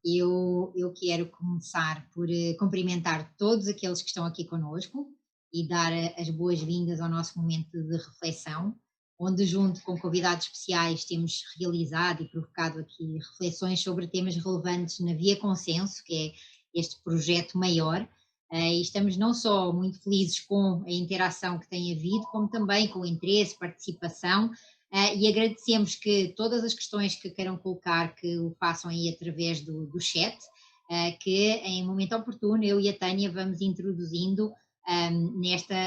eu quero começar por cumprimentar todos aqueles que estão aqui conosco e dar as boas-vindas ao nosso momento de reflexão, onde, junto com convidados especiais, temos realizado e provocado aqui reflexões sobre temas relevantes na Via Consenso, que é este projeto maior. E estamos não só muito felizes com a interação que tem havido, como também com o interesse, participação, e agradecemos que todas as questões que queiram colocar, que o façam aí através do chat, que em momento oportuno eu e a Tânia vamos introduzindo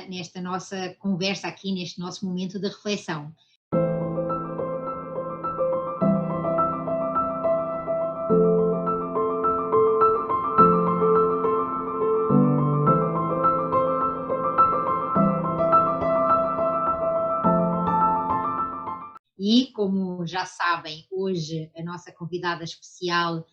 nesta nossa conversa aqui, neste nosso momento de reflexão. E, como já sabem, hoje a nossa convidada especial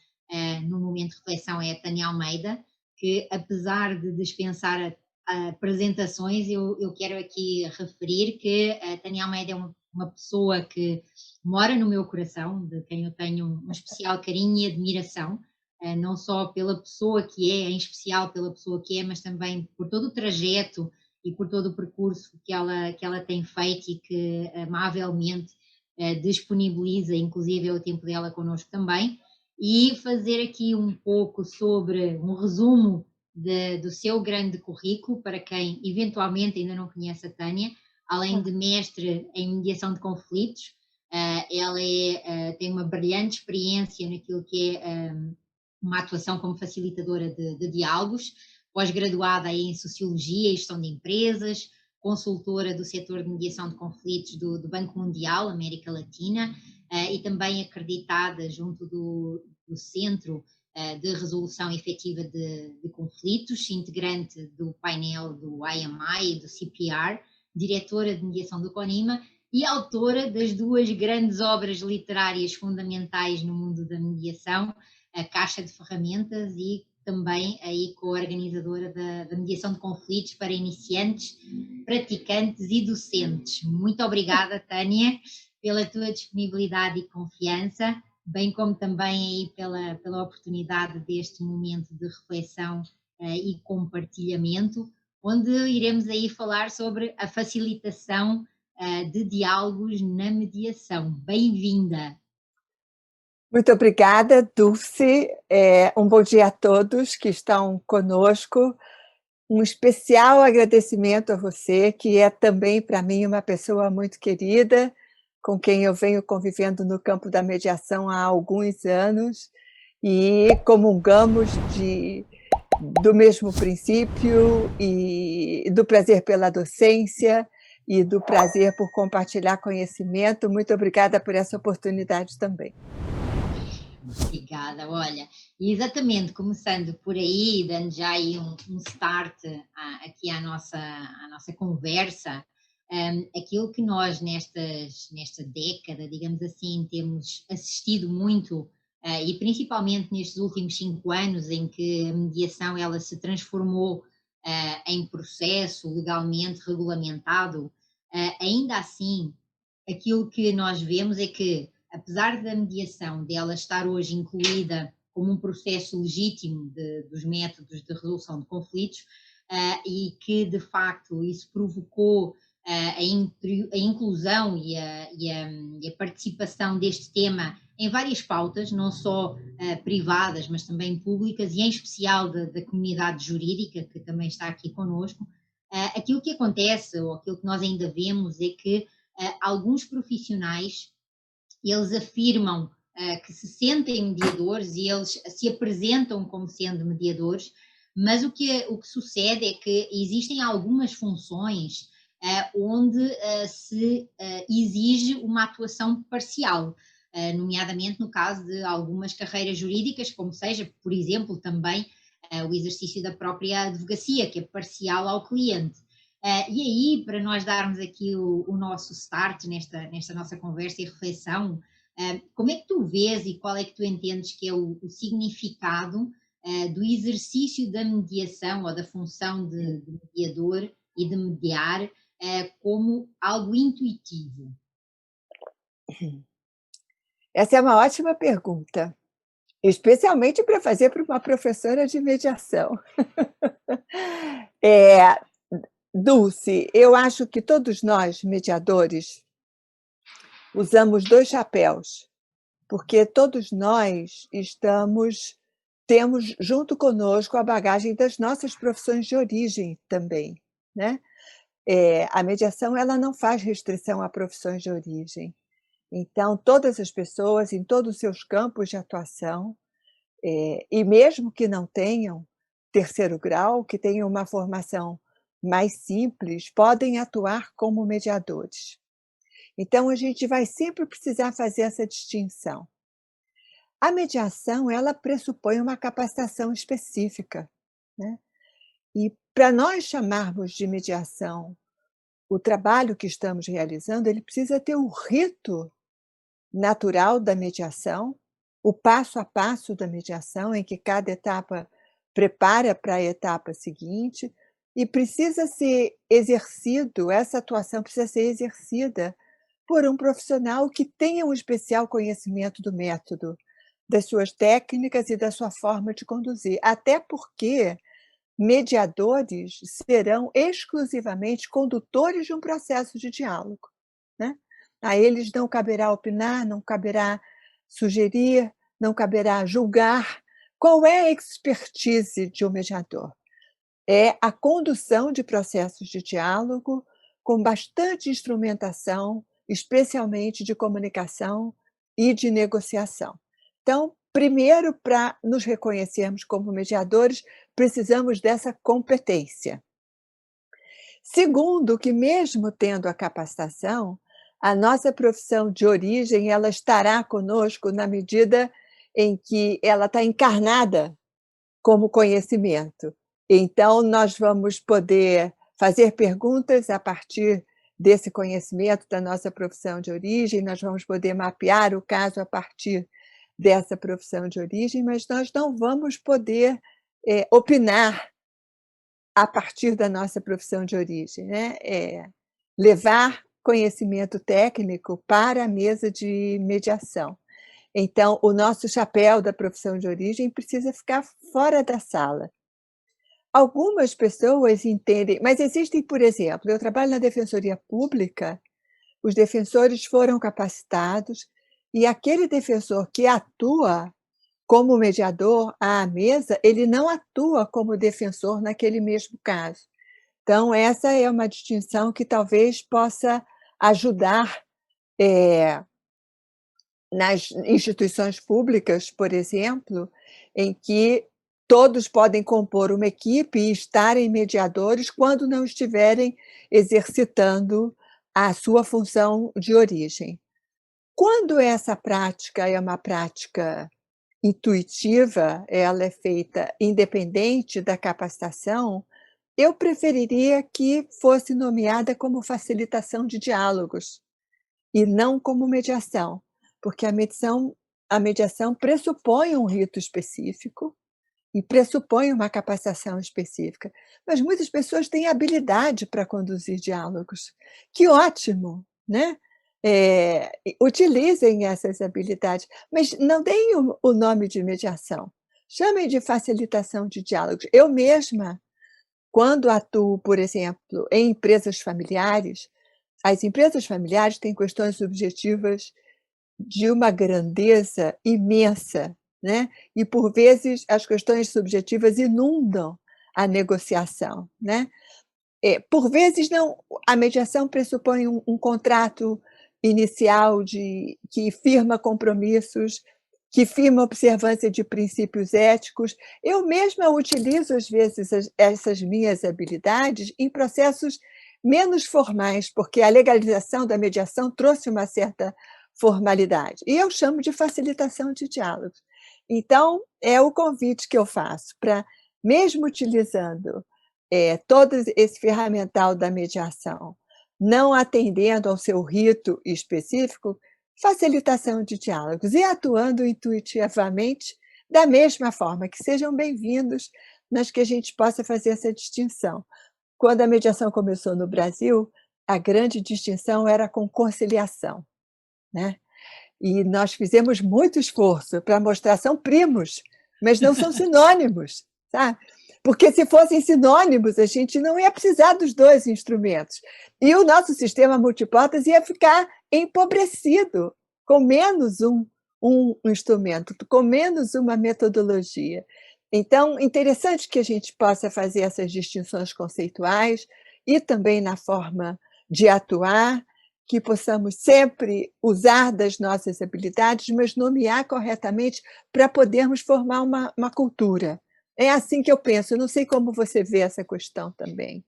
no momento de reflexão é a Tânia Almeida, que apesar de dispensar apresentações, eu quero aqui referir que a Tânia Almeida é uma pessoa que mora no meu coração, de quem eu tenho um especial carinho e admiração, não só pela pessoa que é, em especial pela pessoa que é, mas também por todo o trajeto e por todo o percurso que ela tem feito e que amavelmente disponibiliza, inclusive, o tempo dela connosco também, e fazer aqui um pouco sobre um resumo do seu grande currículo, para quem eventualmente ainda não conhece a Tânia. Além de mestre em mediação de conflitos, ela tem uma brilhante experiência naquilo que é uma atuação como facilitadora de diálogos, pós-graduada em Sociologia e Gestão de Empresas, consultora do setor de mediação de conflitos do Banco Mundial, América Latina, e também acreditada junto do Centro de Resolução Efetiva de Conflitos, integrante do painel do IMI e do CPR, diretora de mediação do CONIMA e autora das duas grandes obras literárias fundamentais no mundo da mediação, a Caixa de Ferramentas, e também aí co-organizadora da mediação de conflitos para iniciantes, praticantes e docentes. Muito obrigada, Tânia, pela tua disponibilidade e confiança, bem como também aí pela oportunidade deste momento de reflexão e compartilhamento, onde iremos aí falar sobre a facilitação de diálogos na mediação. Bem-vinda! Muito obrigada, Dulce. Um bom dia a todos que estão conosco. Um especial agradecimento a você, que é também, para mim, uma pessoa muito querida, com quem eu venho convivendo no campo da mediação há alguns anos, e comungamos do mesmo princípio, e do prazer pela docência, e do prazer por compartilhar conhecimento. Muito obrigada por essa oportunidade também. Obrigada, olha, e exatamente, começando por aí, dando já aí um start aqui à nossa conversa, aquilo que nós nesta década, digamos assim, temos assistido muito, e principalmente nestes últimos 5 anos, em que a mediação ela se transformou em processo legalmente regulamentado, ainda assim, aquilo que nós vemos é que, apesar da mediação dela estar hoje incluída como um processo legítimo dos métodos de resolução de conflitos, e que de facto isso provocou a inclusão e a participação deste tema em várias pautas, não só privadas, mas também públicas, e em especial da comunidade jurídica, que também está aqui connosco. Aquilo que acontece, ou aquilo que nós ainda vemos, é que alguns profissionais, eles afirmam que se sentem mediadores e eles se apresentam como sendo mediadores, mas o que sucede é que existem algumas funções onde se exige uma atuação parcial, nomeadamente no caso de algumas carreiras jurídicas, como seja, por exemplo, também o exercício da própria advocacia, que é parcial ao cliente. E aí, para nós darmos aqui o nosso start nesta nossa conversa e reflexão, como é que tu vês e qual é que tu entendes que é o significado do exercício da mediação ou da função de mediador e de mediar como algo intuitivo? Essa é uma ótima pergunta. especialmente para fazer para uma professora de mediação. É, Dulce, eu acho que todos nós, mediadores, usamos 2 chapéus, porque todos nós temos junto conosco a bagagem das nossas profissões de origem também, né. A mediação, ela não faz restrição a profissões de origem. Então todas as pessoas, em todos os seus campos de atuação, e mesmo que não tenham terceiro grau, que tenham uma formação mais simples, podem atuar como mediadores. Então a gente vai sempre precisar fazer essa distinção. A mediação, ela pressupõe uma capacitação específica, né, e para nós chamarmos de mediação o trabalho que estamos realizando, ele precisa ter o rito natural da mediação, o passo a passo da mediação, em que cada etapa prepara para a etapa seguinte, e precisa ser exercido, essa atuação precisa ser exercida por um profissional que tenha um especial conhecimento do método, das suas técnicas e da sua forma de conduzir. Até porque mediadores serão exclusivamente condutores de um processo de diálogo, né. A eles não caberá opinar, não caberá sugerir, não caberá julgar. Qual é a expertise de um mediador? É a condução de processos de diálogo com bastante instrumentação, especialmente de comunicação e de negociação. Então, primeiro, para nos reconhecermos como mediadores, precisamos dessa competência. Segundo, que mesmo tendo a capacitação, a nossa profissão de origem, ela estará conosco na medida em que ela está encarnada como conhecimento. Então nós vamos poder fazer perguntas a partir desse conhecimento da nossa profissão de origem, nós vamos poder mapear o caso a partir dessa profissão de origem, mas nós não vamos poder, opinar a partir da nossa profissão de origem, né, levar conhecimento técnico para a mesa de mediação. Então, o nosso chapéu da profissão de origem precisa ficar fora da sala. Algumas pessoas entendem, mas existem, por exemplo, eu trabalho na defensoria pública, os defensores foram capacitados, e aquele defensor que atua como mediador à mesa, ele não atua como defensor naquele mesmo caso. Então essa é uma distinção que talvez possa ajudar, nas instituições públicas, por exemplo, em que todos podem compor uma equipe e estarem mediadores quando não estiverem exercitando a sua função de origem. Quando essa prática é uma prática intuitiva, ela é feita independente da capacitação, eu preferiria que fosse nomeada como facilitação de diálogos, e não como mediação, porque a mediação pressupõe um rito específico e pressupõe uma capacitação específica, mas muitas pessoas têm habilidade para conduzir diálogos. Que ótimo, né? Utilizem essas habilidades, mas não deem o nome de mediação, chamem de facilitação de diálogos. Eu mesma, quando atuo, por exemplo, em empresas familiares, as empresas familiares têm questões objetivas de uma grandeza imensa, né, e por vezes as questões subjetivas inundam a negociação, né. Por vezes não, a mediação pressupõe um contrato inicial que firma compromissos, que firma observância de princípios éticos. Eu mesma utilizo às vezes essas minhas habilidades em processos menos formais, porque a legalização da mediação trouxe uma certa formalidade, e eu chamo de facilitação de diálogos. Então, é o convite que eu faço para, mesmo utilizando, todo esse ferramental da mediação, não atendendo ao seu rito específico, facilitação de diálogos e atuando intuitivamente da mesma forma, que sejam bem-vindos, mas que a gente possa fazer essa distinção. Quando a mediação começou no Brasil, a grande distinção era com conciliação, né. e nós fizemos muito esforço para mostrar, são primos, mas não são sinônimos, sabe? Porque se fossem sinônimos, a gente não ia precisar dos dois instrumentos. E o nosso sistema multiportas ia ficar empobrecido, com menos um instrumento, com menos uma metodologia. Então, interessante que a gente possa fazer essas distinções conceituais e também na forma de atuar, que possamos sempre usar das nossas habilidades, mas nomear corretamente para podermos formar uma cultura. É assim que eu penso, eu não sei como você vê essa questão também.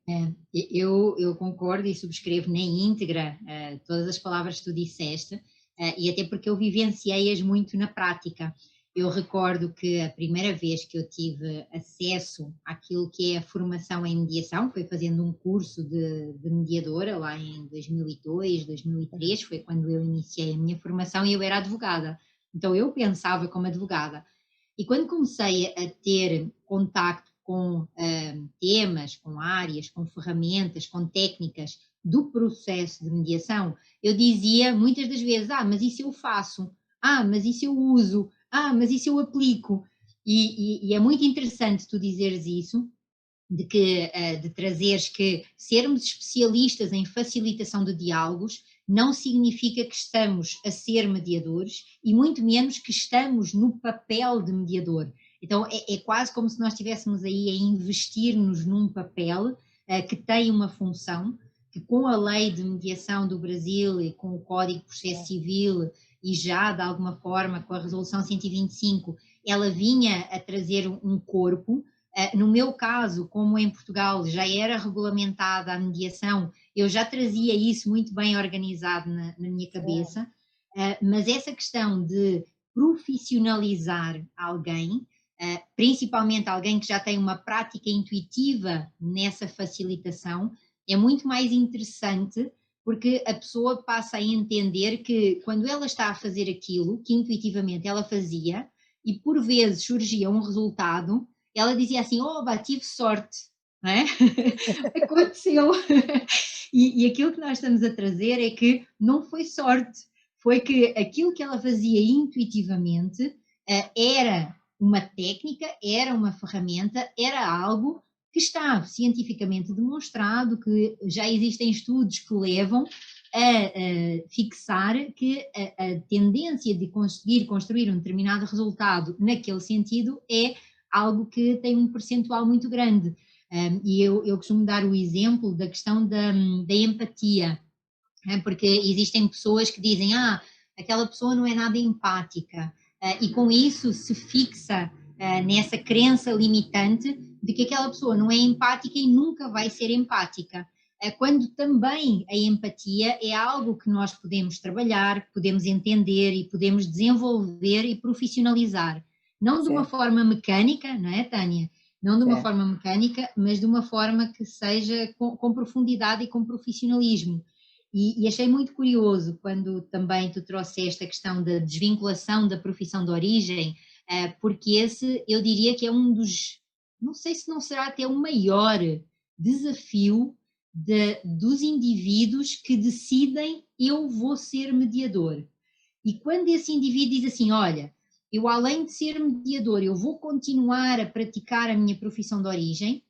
Eu concordo e subscrevo na íntegra todas as palavras que tu disseste, e até porque eu vivenciei-as muito na prática. Eu recordo que a primeira vez que eu tive acesso àquilo que é a formação em mediação foi fazendo um curso de mediadora lá em 2002, 2003, foi quando eu iniciei a minha formação e eu era advogada. Então eu pensava como advogada. E quando comecei a ter contacto com temas, com áreas, com ferramentas, com técnicas do processo de mediação, eu dizia muitas das vezes: mas isso eu faço, mas isso eu uso, mas isso eu aplico. E é muito interessante tu dizeres isso, de trazeres que sermos especialistas em facilitação de diálogos não significa que estamos a ser mediadores e muito menos que estamos no papel de mediador. Então é quase como se nós estivéssemos aí a investir-nos num papel que tem uma função, que com a lei de mediação do Brasil e com o Código de Processo Civil e já de alguma forma com a Resolução 125, ela vinha a trazer um corpo. No meu caso, como em Portugal já era regulamentada a mediação, eu já trazia isso muito bem organizado na minha cabeça, mas essa questão de profissionalizar alguém, principalmente alguém que já tem uma prática intuitiva nessa facilitação, é muito mais interessante, porque a pessoa passa a entender que quando ela está a fazer aquilo que intuitivamente ela fazia, e por vezes surgia um resultado, ela dizia assim: tive sorte, não é? Aconteceu. E aquilo que nós estamos a trazer é que não foi sorte, foi que aquilo que ela fazia intuitivamente era uma técnica, era uma ferramenta, era algo que está cientificamente demonstrado, que já existem estudos que levam a fixar que a tendência de conseguir construir um determinado resultado naquele sentido é algo que tem um percentual muito grande. E eu costumo dar o exemplo da questão da empatia, porque existem pessoas que dizem: aquela pessoa não é nada empática, e com isso se fixa nessa crença limitante de que aquela pessoa não é empática e nunca vai ser empática. Quando também a empatia é algo que nós podemos trabalhar, podemos entender e podemos desenvolver e profissionalizar. Não de uma forma mecânica, não é, Tânia? Não de uma forma mecânica, mas de uma forma que seja com profundidade e com profissionalismo. E achei muito curioso quando também tu trouxeste a questão da desvinculação da profissão de origem, porque esse eu diria que é um dos, não sei se não será até o maior desafio dos indivíduos que decidem: eu vou ser mediador. E quando esse indivíduo diz assim: olha, eu além de ser mediador, eu vou continuar a praticar a minha profissão de origem,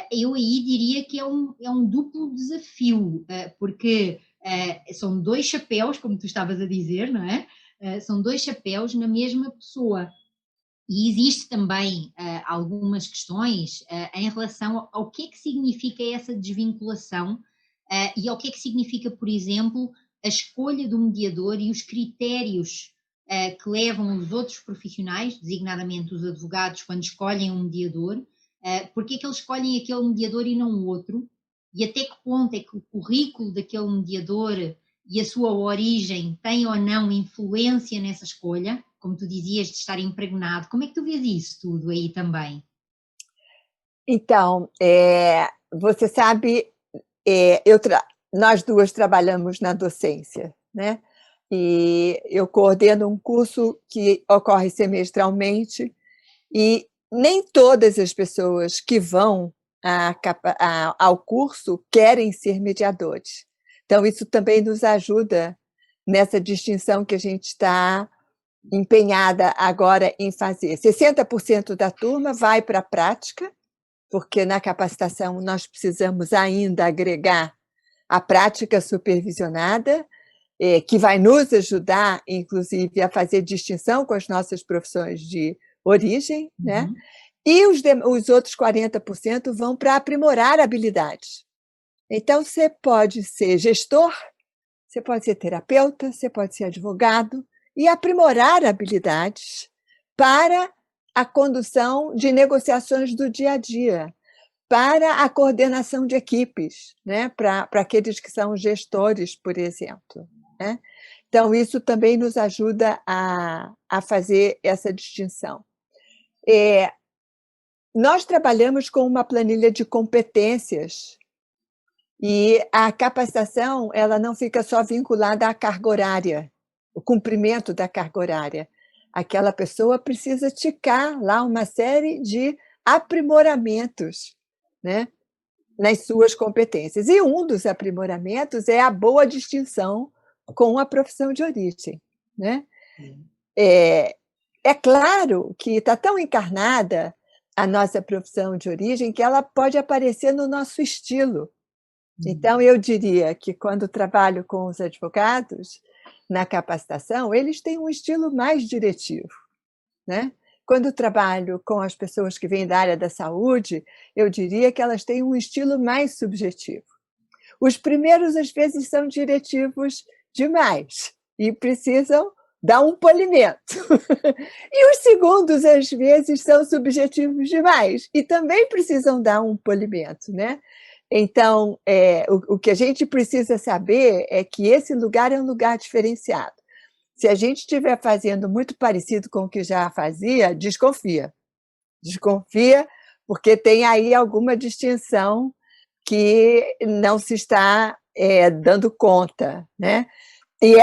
eu aí diria que é um duplo desafio, porque são dois chapéus, como tu estavas a dizer, não é? São dois chapéus na mesma pessoa. E existe também algumas questões em relação ao que é que significa essa desvinculação e ao que é que significa, por exemplo, a escolha do mediador e os critérios que levam os outros profissionais, designadamente os advogados, quando escolhem um mediador, porque é que eles escolhem aquele mediador e não o outro, e até que ponto é que o currículo daquele mediador e a sua origem têm ou não influência nessa escolha, como tu dizias, de estar impregnado. Como é que tu vês isso tudo aí também? Então, você sabe, nós duas trabalhamos na docência, né? E eu coordeno um curso que ocorre semestralmente e nem todas as pessoas que vão ao curso querem ser mediadores. Então, isso também nos ajuda nessa distinção que a gente está empenhada agora em fazer. 60% da turma vai para a prática, porque na capacitação nós precisamos ainda agregar a prática supervisionada, que vai nos ajudar, inclusive, a fazer distinção com as nossas profissões de origem, né? E os outros 40% vão para aprimorar habilidades. Então, você pode ser gestor, você pode ser terapeuta, você pode ser advogado e aprimorar habilidades para a condução de negociações do dia a dia, para a coordenação de equipes, né? Para aqueles que são gestores, por exemplo, né? Então, isso também nos ajuda a fazer essa distinção. Nós trabalhamos com uma planilha de competências e a capacitação ela não fica só vinculada à carga horária, o cumprimento da carga horária. Aquela pessoa precisa ticar lá uma série de aprimoramentos, né, nas suas competências. E um dos aprimoramentos é a boa distinção com a profissão de origem, né? É claro que está tão encarnada a nossa profissão de origem que ela pode aparecer no nosso estilo. Então, eu diria que quando trabalho com os advogados, na capacitação, eles têm um estilo mais diretivo, né? Quando trabalho com as pessoas que vêm da área da saúde, eu diria que elas têm um estilo mais subjetivo. Os primeiros, às vezes, são diretivos demais e precisam dar um polimento. E os segundos, às vezes, são subjetivos demais e também precisam dar um polimento, né? Então, o que a gente precisa saber é que esse lugar é um lugar diferenciado. Se a gente estiver fazendo muito parecido com o que já fazia, desconfia. Desconfia, porque tem aí alguma distinção que não se está dando conta, né? E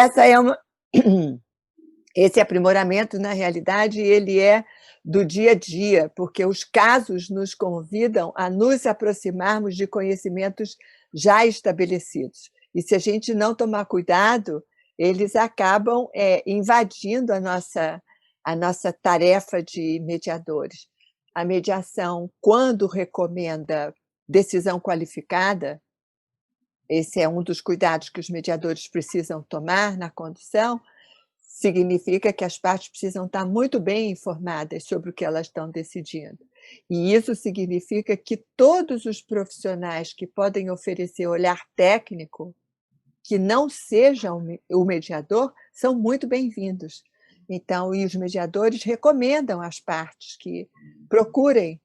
esse aprimoramento, na realidade, ele é do dia a dia, porque os casos nos convidam a nos aproximarmos de conhecimentos já estabelecidos. E se a gente não tomar cuidado, eles acabam invadindo a nossa tarefa de mediadores. A mediação, quando recomenda decisão qualificada, esse é um dos cuidados que os mediadores precisam tomar na condução, significa que as partes precisam estar muito bem informadas sobre o que elas estão decidindo. E isso significa que todos os profissionais que podem oferecer olhar técnico, que não sejam o mediador, são muito bem-vindos. Então, e os mediadores recomendam às partes que procurem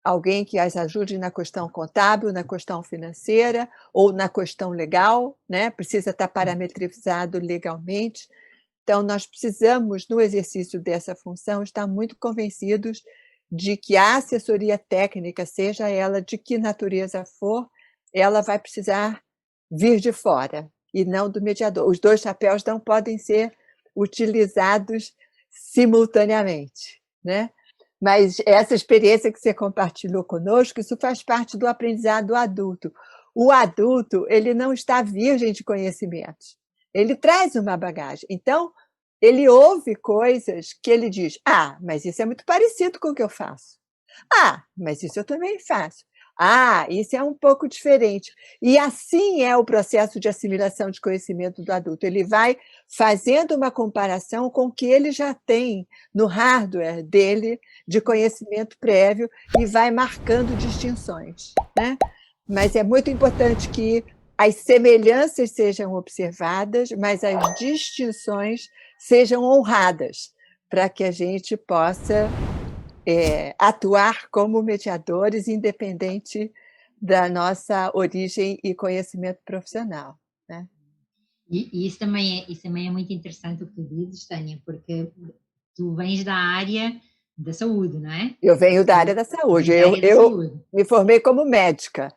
alguém que as ajude na questão contábil, na questão financeira ou na questão legal, né? Precisa estar parametrizado legalmente. Então, nós precisamos, no exercício dessa função, estar muito convencidos de que a assessoria técnica, seja ela de que natureza for, ela vai precisar vir de fora e não do mediador. Os dois chapéus não podem ser utilizados simultaneamente, né? Mas essa experiência que você compartilhou conosco, isso faz parte do aprendizado adulto. O adulto, ele não está virgem de conhecimentos. Ele traz uma bagagem. Então, ele ouve coisas que ele diz: ah, mas isso é muito parecido com o que eu faço. Ah, mas isso eu também faço. Ah, isso é um pouco diferente. E assim é o processo de assimilação de conhecimento do adulto. Ele vai fazendo uma comparação com o que ele já tem no hardware dele de conhecimento prévio e vai marcando distinções, né? Mas é muito importante que as semelhanças sejam observadas, mas as distinções sejam honradas, para que a gente possa atuar como mediadores, independente da nossa origem e conhecimento profissional, né? E isso também é muito interessante o que tu dizes, Tânia, porque tu vens da área da saúde, não é? Eu venho da área da saúde, eu me formei como médica.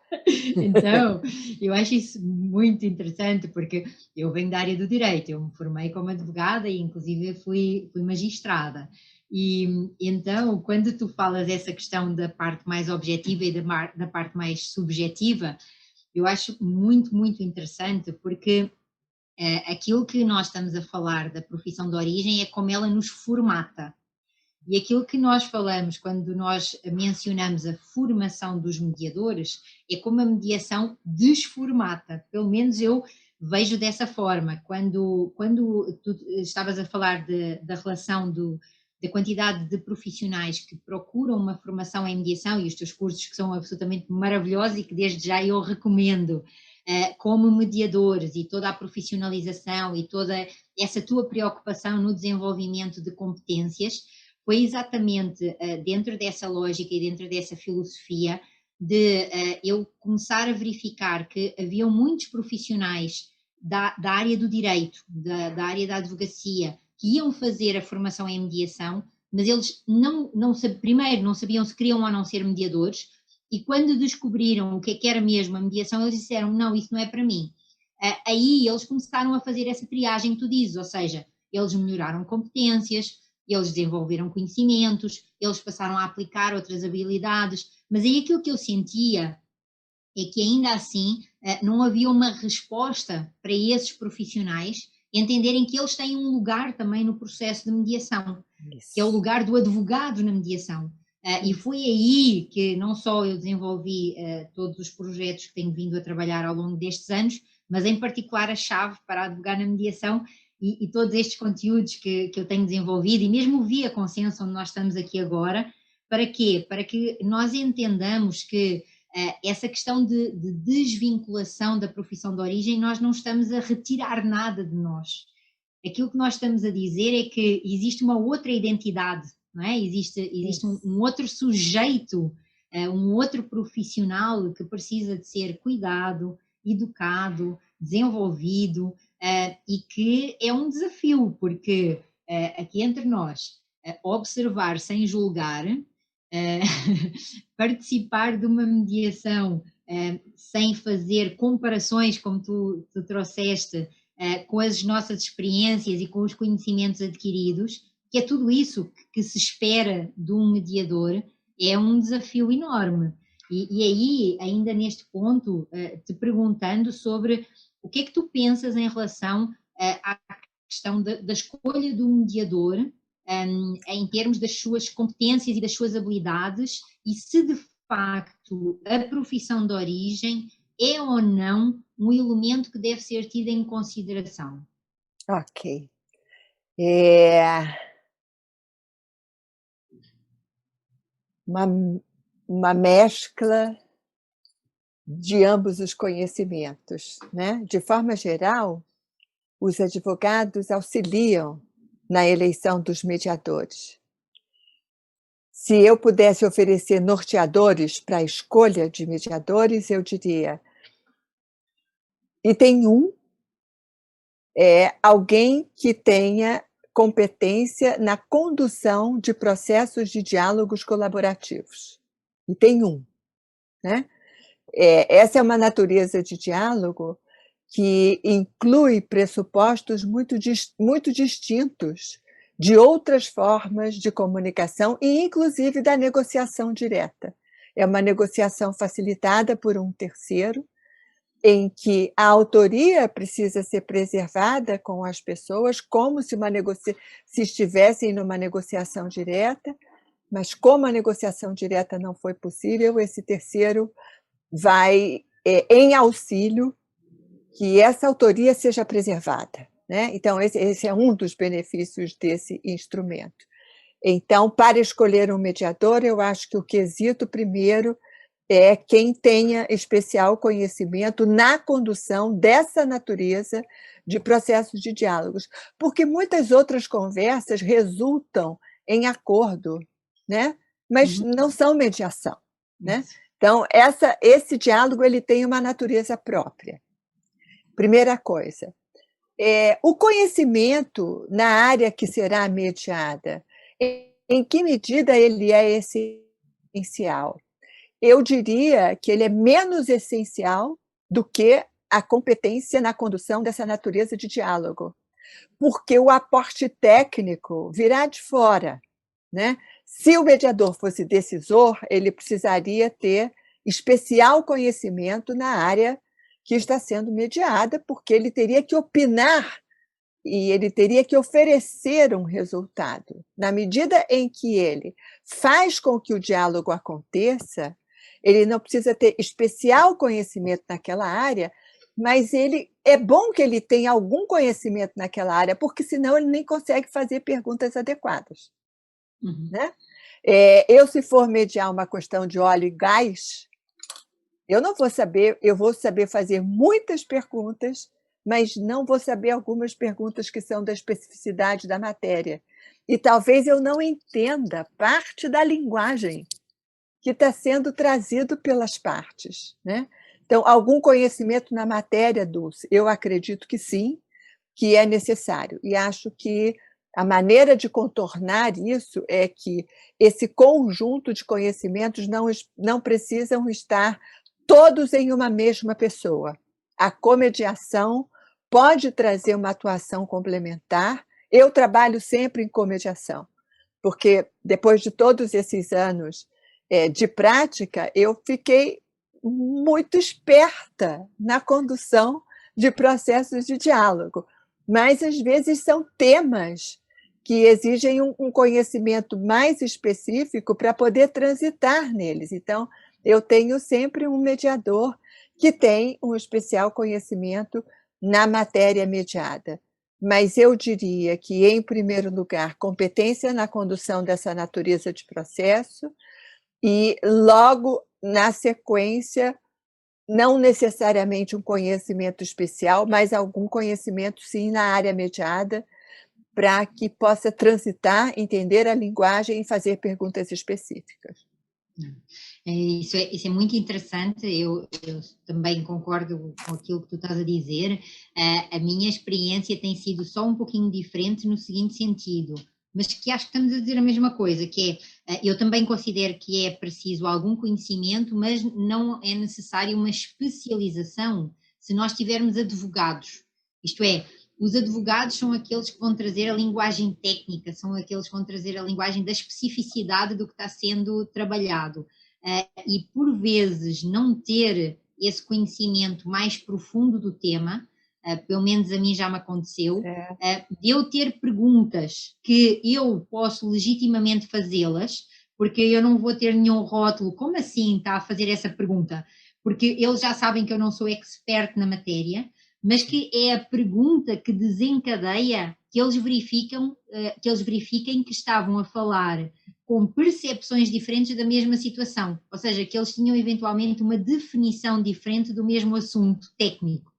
Então, eu acho isso muito interessante, porque eu venho da área do direito, eu me formei como advogada e inclusive fui magistrada. E então, quando tu falas essa questão da parte mais objetiva e da parte mais subjetiva, eu acho muito, muito interessante, porque Aquilo que nós estamos a falar da profissão de origem é como ela nos formata. E aquilo que nós falamos quando nós mencionamos a formação dos mediadores é como a mediação desformata. Pelo menos eu vejo dessa forma. Quando tu estavas a falar da relação da quantidade de profissionais que procuram uma formação em mediação e os teus cursos que são absolutamente maravilhosos e que desde já eu recomendo, como mediadores, e toda a profissionalização e toda essa tua preocupação no desenvolvimento de competências, foi exatamente dentro dessa lógica e dentro dessa filosofia de eu começar a verificar que haviam muitos profissionais da área do direito, da área da advocacia, que iam fazer a formação em mediação, mas eles primeiro não sabiam se queriam ou não ser mediadores, e quando descobriram o que era mesmo a mediação, eles disseram, não, isso não é para mim. Aí eles começaram a fazer essa triagem que tu dizes, ou seja, eles melhoraram competências, eles desenvolveram conhecimentos, eles passaram a aplicar outras habilidades, mas aí aquilo que eu sentia é que ainda assim não havia uma resposta para esses profissionais entenderem que eles têm um lugar também no processo de mediação, que é o lugar do advogado na mediação. E foi aí que não só eu desenvolvi todos os projetos que tenho vindo a trabalhar ao longo destes anos, mas em particular a chave para advogar na mediação e todos estes conteúdos que eu tenho desenvolvido, e mesmo o Via Consenso, onde nós estamos aqui agora, para quê? Para que nós entendamos que essa questão de desvinculação da profissão de origem, nós não estamos a retirar nada de nós. Aquilo que nós estamos a dizer é que existe uma outra identidade, não é? Existe um outro sujeito, um outro profissional que precisa de ser cuidado, educado, desenvolvido, e que é um desafio, porque aqui entre nós, observar sem julgar, participar de uma mediação sem fazer comparações, como tu trouxeste, com as nossas experiências e com os conhecimentos adquiridos, que é tudo isso que se espera de um mediador, é um desafio enorme. E aí, ainda neste ponto, te perguntando sobre o que é que tu pensas em relação à questão da escolha do mediador, em termos das suas competências e das suas habilidades, e se de facto a profissão de origem é ou não um elemento que deve ser tido em consideração. Ok. Uma mescla de ambos os conhecimentos, né? De forma geral, os advogados auxiliam na eleição dos mediadores. Se eu pudesse oferecer norteadores para a escolha de mediadores, eu diria: item 1 é alguém que tenha competência na condução de processos de diálogos colaborativos. Item 1, né? Essa é uma natureza de diálogo que inclui pressupostos muito distintos de outras formas de comunicação e, inclusive, da negociação direta. É uma negociação facilitada por um terceiro, em que a autoria precisa ser preservada com as pessoas, como se estivessem numa negociação direta, mas como a negociação direta não foi possível, esse terceiro vai em auxílio que essa autoria seja preservada, né? Então, esse é um dos benefícios desse instrumento. Então, para escolher um mediador, eu acho que o quesito primeiro é quem tenha especial conhecimento na condução dessa natureza de processos de diálogos, porque muitas outras conversas resultam em acordo, né? Mas não são mediação, né? Então, esse diálogo ele tem uma natureza própria. Primeira coisa, o conhecimento na área que será mediada, em que medida ele é essencial? Eu diria que ele é menos essencial do que a competência na condução dessa natureza de diálogo, porque o aporte técnico virá de fora, né? Se o mediador fosse decisor, ele precisaria ter especial conhecimento na área que está sendo mediada, porque ele teria que opinar e ele teria que oferecer um resultado. Na medida em que ele faz com que o diálogo aconteça, ele não precisa ter especial conhecimento naquela área, mas ele é bom que ele tenha algum conhecimento naquela área, porque senão ele nem consegue fazer perguntas adequadas, Uhum. né? Eu, se for mediar uma questão de óleo e gás, eu vou saber fazer muitas perguntas, mas não vou saber algumas perguntas que são da especificidade da matéria. E talvez eu não entenda parte da linguagem que está sendo trazido pelas partes, né? Então, algum conhecimento na matéria, Dulce, eu acredito que sim, que é necessário. E acho que a maneira de contornar isso é que esse conjunto de conhecimentos não precisam estar todos em uma mesma pessoa. A comediação pode trazer uma atuação complementar. Eu trabalho sempre em comediação, porque depois de todos esses anos de prática, eu fiquei muito esperta na condução de processos de diálogo, mas às vezes são temas que exigem um conhecimento mais específico para poder transitar neles. Então, eu tenho sempre um mediador que tem um especial conhecimento na matéria mediada. Mas eu diria que, em primeiro lugar, competência na condução dessa natureza de processo e, logo, na sequência, não necessariamente um conhecimento especial, mas algum conhecimento, sim, na área mediada, para que possa transitar, entender a linguagem e fazer perguntas específicas. Isso é muito interessante, eu também concordo com aquilo que tu estás a dizer. A minha experiência tem sido só um pouquinho diferente no seguinte sentido, mas que acho que estamos a dizer a mesma coisa, que é, eu também considero que é preciso algum conhecimento, mas não é necessário uma especialização se nós tivermos advogados. Isto é, os advogados são aqueles que vão trazer a linguagem técnica, são aqueles que vão trazer a linguagem da especificidade do que está sendo trabalhado. E por vezes não ter esse conhecimento mais profundo do tema, pelo menos a mim já me aconteceu, de eu ter perguntas que eu posso legitimamente fazê-las, porque eu não vou ter nenhum rótulo, como assim está a fazer essa pergunta? Porque eles já sabem que eu não sou expert na matéria, mas que é a pergunta que desencadeia que eles verifiquem que estavam a falar com percepções diferentes da mesma situação, ou seja, que eles tinham eventualmente uma definição diferente do mesmo assunto técnico.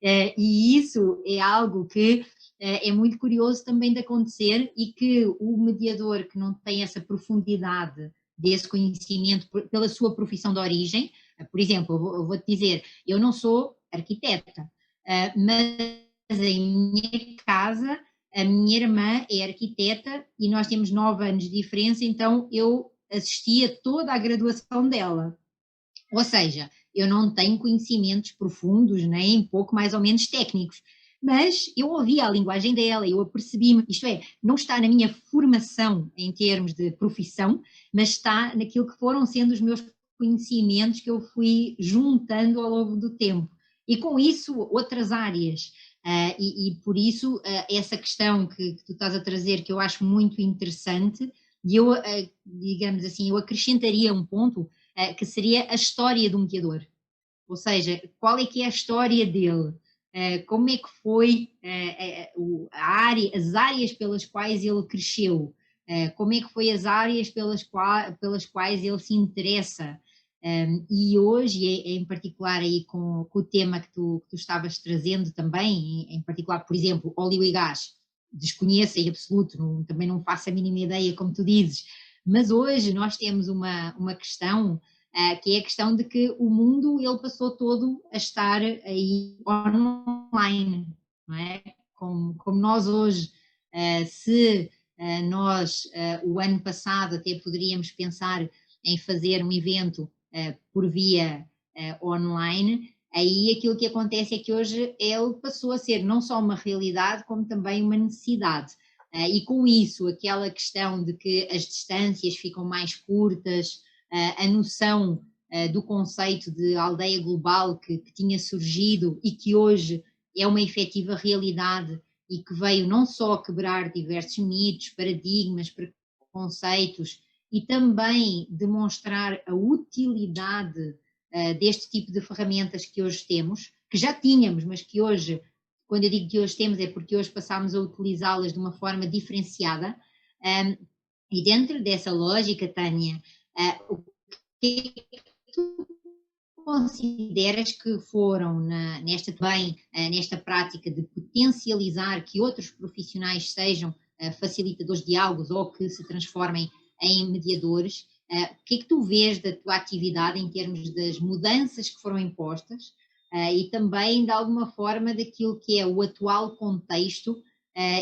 E isso é algo que é muito curioso também de acontecer e que o mediador que não tem essa profundidade desse conhecimento pela sua profissão de origem, por exemplo, eu vou-te dizer, eu não sou arquiteta, mas em minha casa a minha irmã é arquiteta e nós temos 9 anos de diferença, então eu assisti a toda a graduação dela. Ou seja, eu não tenho conhecimentos profundos, nem pouco mais ou menos técnicos, mas eu ouvia a linguagem dela, eu apercebi-me, isto é, não está na minha formação em termos de profissão, mas está naquilo que foram sendo os meus conhecimentos que eu fui juntando ao longo do tempo. E com isso, outras áreas. E por isso, essa questão que tu estás a trazer, que eu acho muito interessante, e eu, digamos assim, eu acrescentaria um ponto, que seria a história do mediador. Ou seja, qual é que é a história dele? Como é que foi as áreas pelas quais ele cresceu? Como é que foi as áreas pelas quais ele se interessa? E hoje, em particular aí com o tema que tu estavas trazendo também, em particular, por exemplo, óleo e gás, desconheço em absoluto, também não faço a mínima ideia, como tu dizes, mas hoje nós temos uma questão que é a questão de que o mundo ele passou todo a estar aí online, não é? Como nós hoje, se nós o ano passado até poderíamos pensar em fazer um evento por via online, aí aquilo que acontece é que hoje ele passou a ser não só uma realidade, como também uma necessidade. E com isso, aquela questão de que as distâncias ficam mais curtas, a noção do conceito de aldeia global que tinha surgido e que hoje é uma efetiva realidade e que veio não só quebrar diversos mitos, paradigmas, preconceitos e também demonstrar a utilidade deste tipo de ferramentas que hoje temos, que já tínhamos, mas que hoje, quando eu digo que hoje temos, é porque hoje passámos a utilizá-las de uma forma diferenciada. E dentro dessa lógica, Tânia, o que é que tu consideras que foram nesta prática de potencializar que outros profissionais sejam facilitadores de diálogos ou que se transformem em mediadores? O que é que tu vês da tua atividade em termos das mudanças que foram impostas e também, de alguma forma, daquilo que é o atual contexto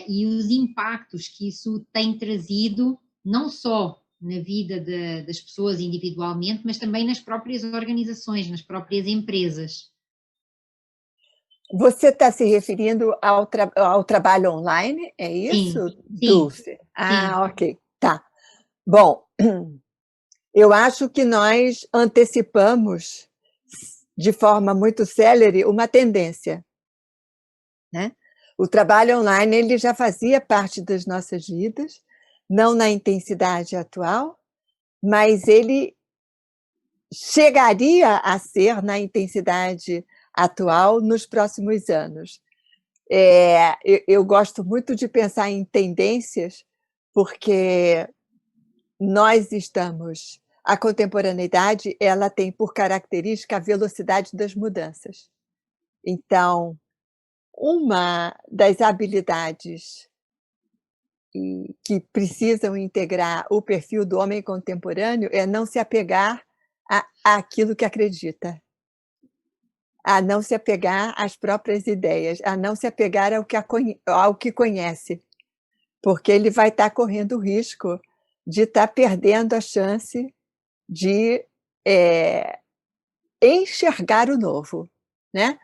e os impactos que isso tem trazido, não só na vida das pessoas individualmente, mas também nas próprias organizações, nas próprias empresas? Você está se referindo ao trabalho online, é isso, Sim, sim, Dulce? sim. Ah, ok, tá. Bom, eu acho que nós antecipamos de forma muito célere uma tendência, né? O trabalho online ele já fazia parte das nossas vidas, não na intensidade atual, mas ele chegaria a ser na intensidade atual nos próximos anos. Eu gosto muito de pensar em tendências, porque nós estamos a contemporaneidade, ela tem por característica a velocidade das mudanças. Então, uma das habilidades que precisam integrar o perfil do homem contemporâneo é não se apegar àquilo que acredita, a não se apegar às próprias ideias, a não se apegar ao que conhece, porque ele vai estar correndo o risco de estar perdendo a chance de enxergar o novo, né?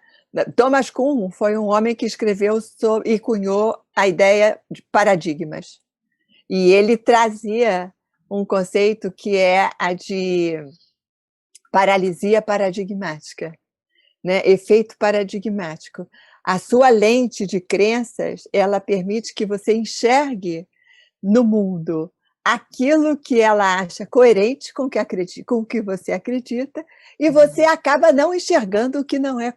Thomas Kuhn foi um homem que escreveu e cunhou a ideia de paradigmas. E ele trazia um conceito que é a de paralisia paradigmática, né? Efeito paradigmático. A sua lente de crenças, ela permite que você enxergue no mundo aquilo que ela acha coerente com o que você acredita, e você acaba não enxergando o que não é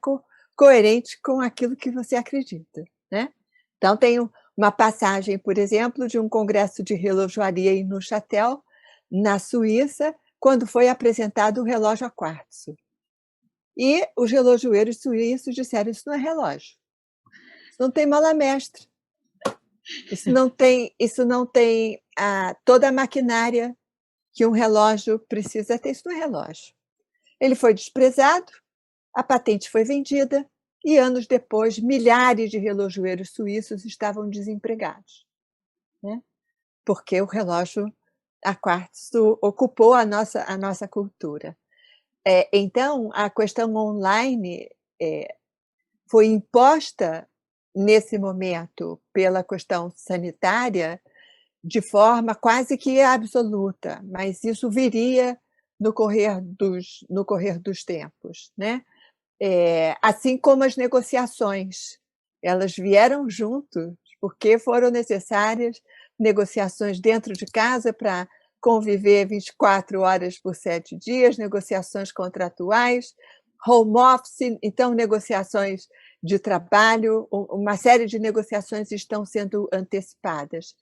coerente com aquilo que você acredita, né? Então, tem uma passagem, por exemplo, de um congresso de relojoaria em Neuchâtel, na Suíça, quando foi apresentado o relógio a quartzo. E os relojoeiros suíços disseram: isso não é relógio, isso não tem mola-mestre, isso não tem toda a maquinária que um relógio precisa ter, isso não é relógio. Ele foi desprezado, a patente foi vendida, e anos depois, milhares de relojoeiros suíços estavam desempregados, né? Porque o relógio a quartzo ocupou a nossa cultura. Então, a questão online foi imposta nesse momento pela questão sanitária de forma quase que absoluta, mas isso viria no correr dos tempos, né? Assim como as negociações, elas vieram juntos, porque foram necessárias negociações dentro de casa para conviver 24 horas por 7 dias, negociações contratuais, home office, então negociações de trabalho, uma série de negociações estão sendo antecipadas.